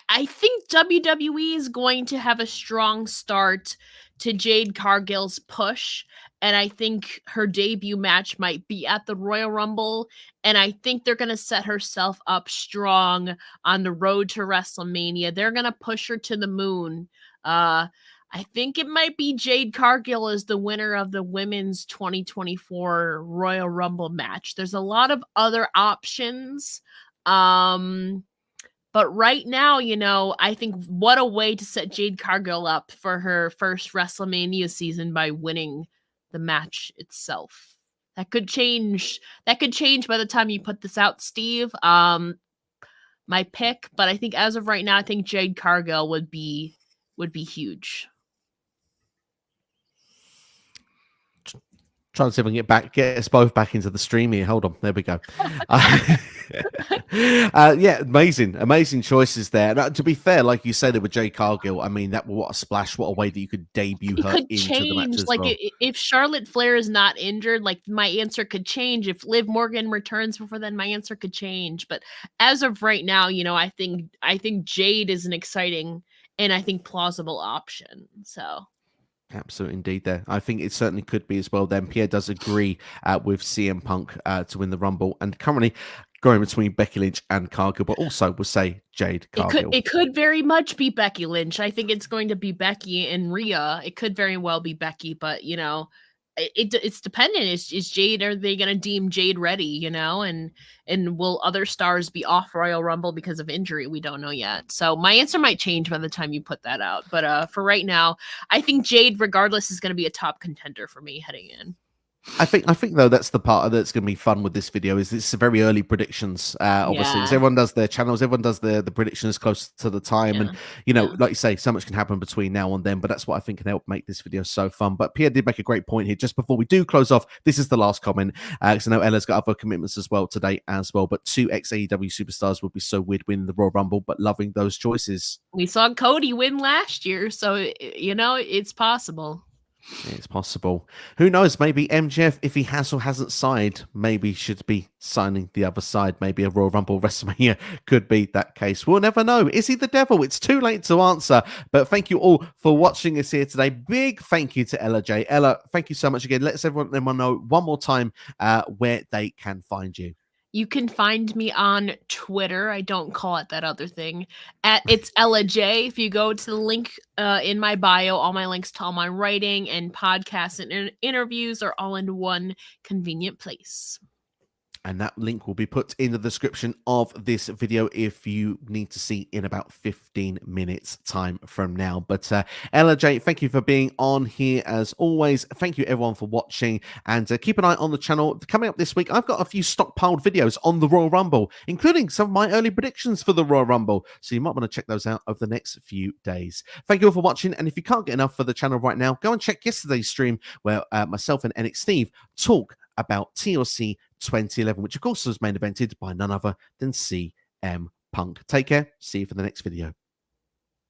I think WWE is going to have a strong start to Jade Cargill's push. And I think her debut match might be at the Royal Rumble. And I think they're going to set herself up strong on the road to WrestleMania. They're going to push her to the moon. I think it might be Jade Cargill as the winner of the women's 2024 Royal Rumble match. There's a lot of other options. But right now, I think what a way to set Jade Cargill up for her first WrestleMania season by winning the match itself. That could change. That could change by the time you put this out, Steve. My pick, but I think as of right now, I think Jade Cargill would be huge. Trying to see if I can get us both back into the stream here. Hold on, there we go. Yeah, amazing choices there. Now, to be fair, like you said, with Jade Cargill, I mean, what a splash, what a way that you could debut her into the match as well. If Charlotte Flair is not injured, like my answer could change. If Liv Morgan returns before then, my answer could change. But as of right now, I think Jade is an exciting and I think plausible option. So. Absolutely, indeed. There, I think it certainly could be as well. Then Pierre does agree with CM Punk to win the Rumble, and currently going between Becky Lynch and Cargill, but also we'll say Jade Cargill. It could very much be Becky Lynch. I think it's going to be Becky and Rhea. It could very well be Becky, but it's dependent. Is Jade? Are they going to deem Jade ready? And will other stars be off Royal Rumble because of injury? We don't know yet. So my answer might change by the time you put that out. But for right now, I think Jade, regardless, is going to be a top contender for me heading in. I think though that's the part that's going to be fun with this video is it's very early predictions. Obviously, because everyone does their channels, everyone does the predictions close to the time, and like you say, so much can happen between now and then. But that's what I think can help make this video so fun. But Pierre did make a great point here. Just before we do close off, this is the last comment because I know Ella's got other commitments as well today as well. But 2 ex-AEW superstars would be so weird winning the Royal Rumble, but loving those choices. We saw Cody win last year, so it's possible. It's possible. Who knows? Maybe MJF, if he has or hasn't signed, maybe should be signing the other side. Maybe a Royal Rumble WrestleMania could be that case. We'll never know. Is he the devil? It's too late to answer. But thank you all for watching us here today. Big thank you to Ella J. Ella, thank you so much again. Let everyone know one more time where they can find you. You can find me on Twitter. I don't call it that other thing. It's Ella J. If you go to the link in my bio, all my links to all my writing and podcasts and interviews are all in one convenient place. And that link will be put in the description of this video if you need to see in about 15 minutes time from now. But Ella J, thank you for being on here as always. Thank you everyone for watching, and keep an eye on the channel. Coming up this week, I've got a few stockpiled videos on the Royal Rumble, including some of my early predictions for the Royal Rumble. So you might want to check those out over the next few days. Thank you all for watching. And if you can't get enough for the channel right now, go and check yesterday's stream where myself and NX Steve talk about TLC 2011, which of course was main evented by none other than CM Punk. Take care. See you for the next video.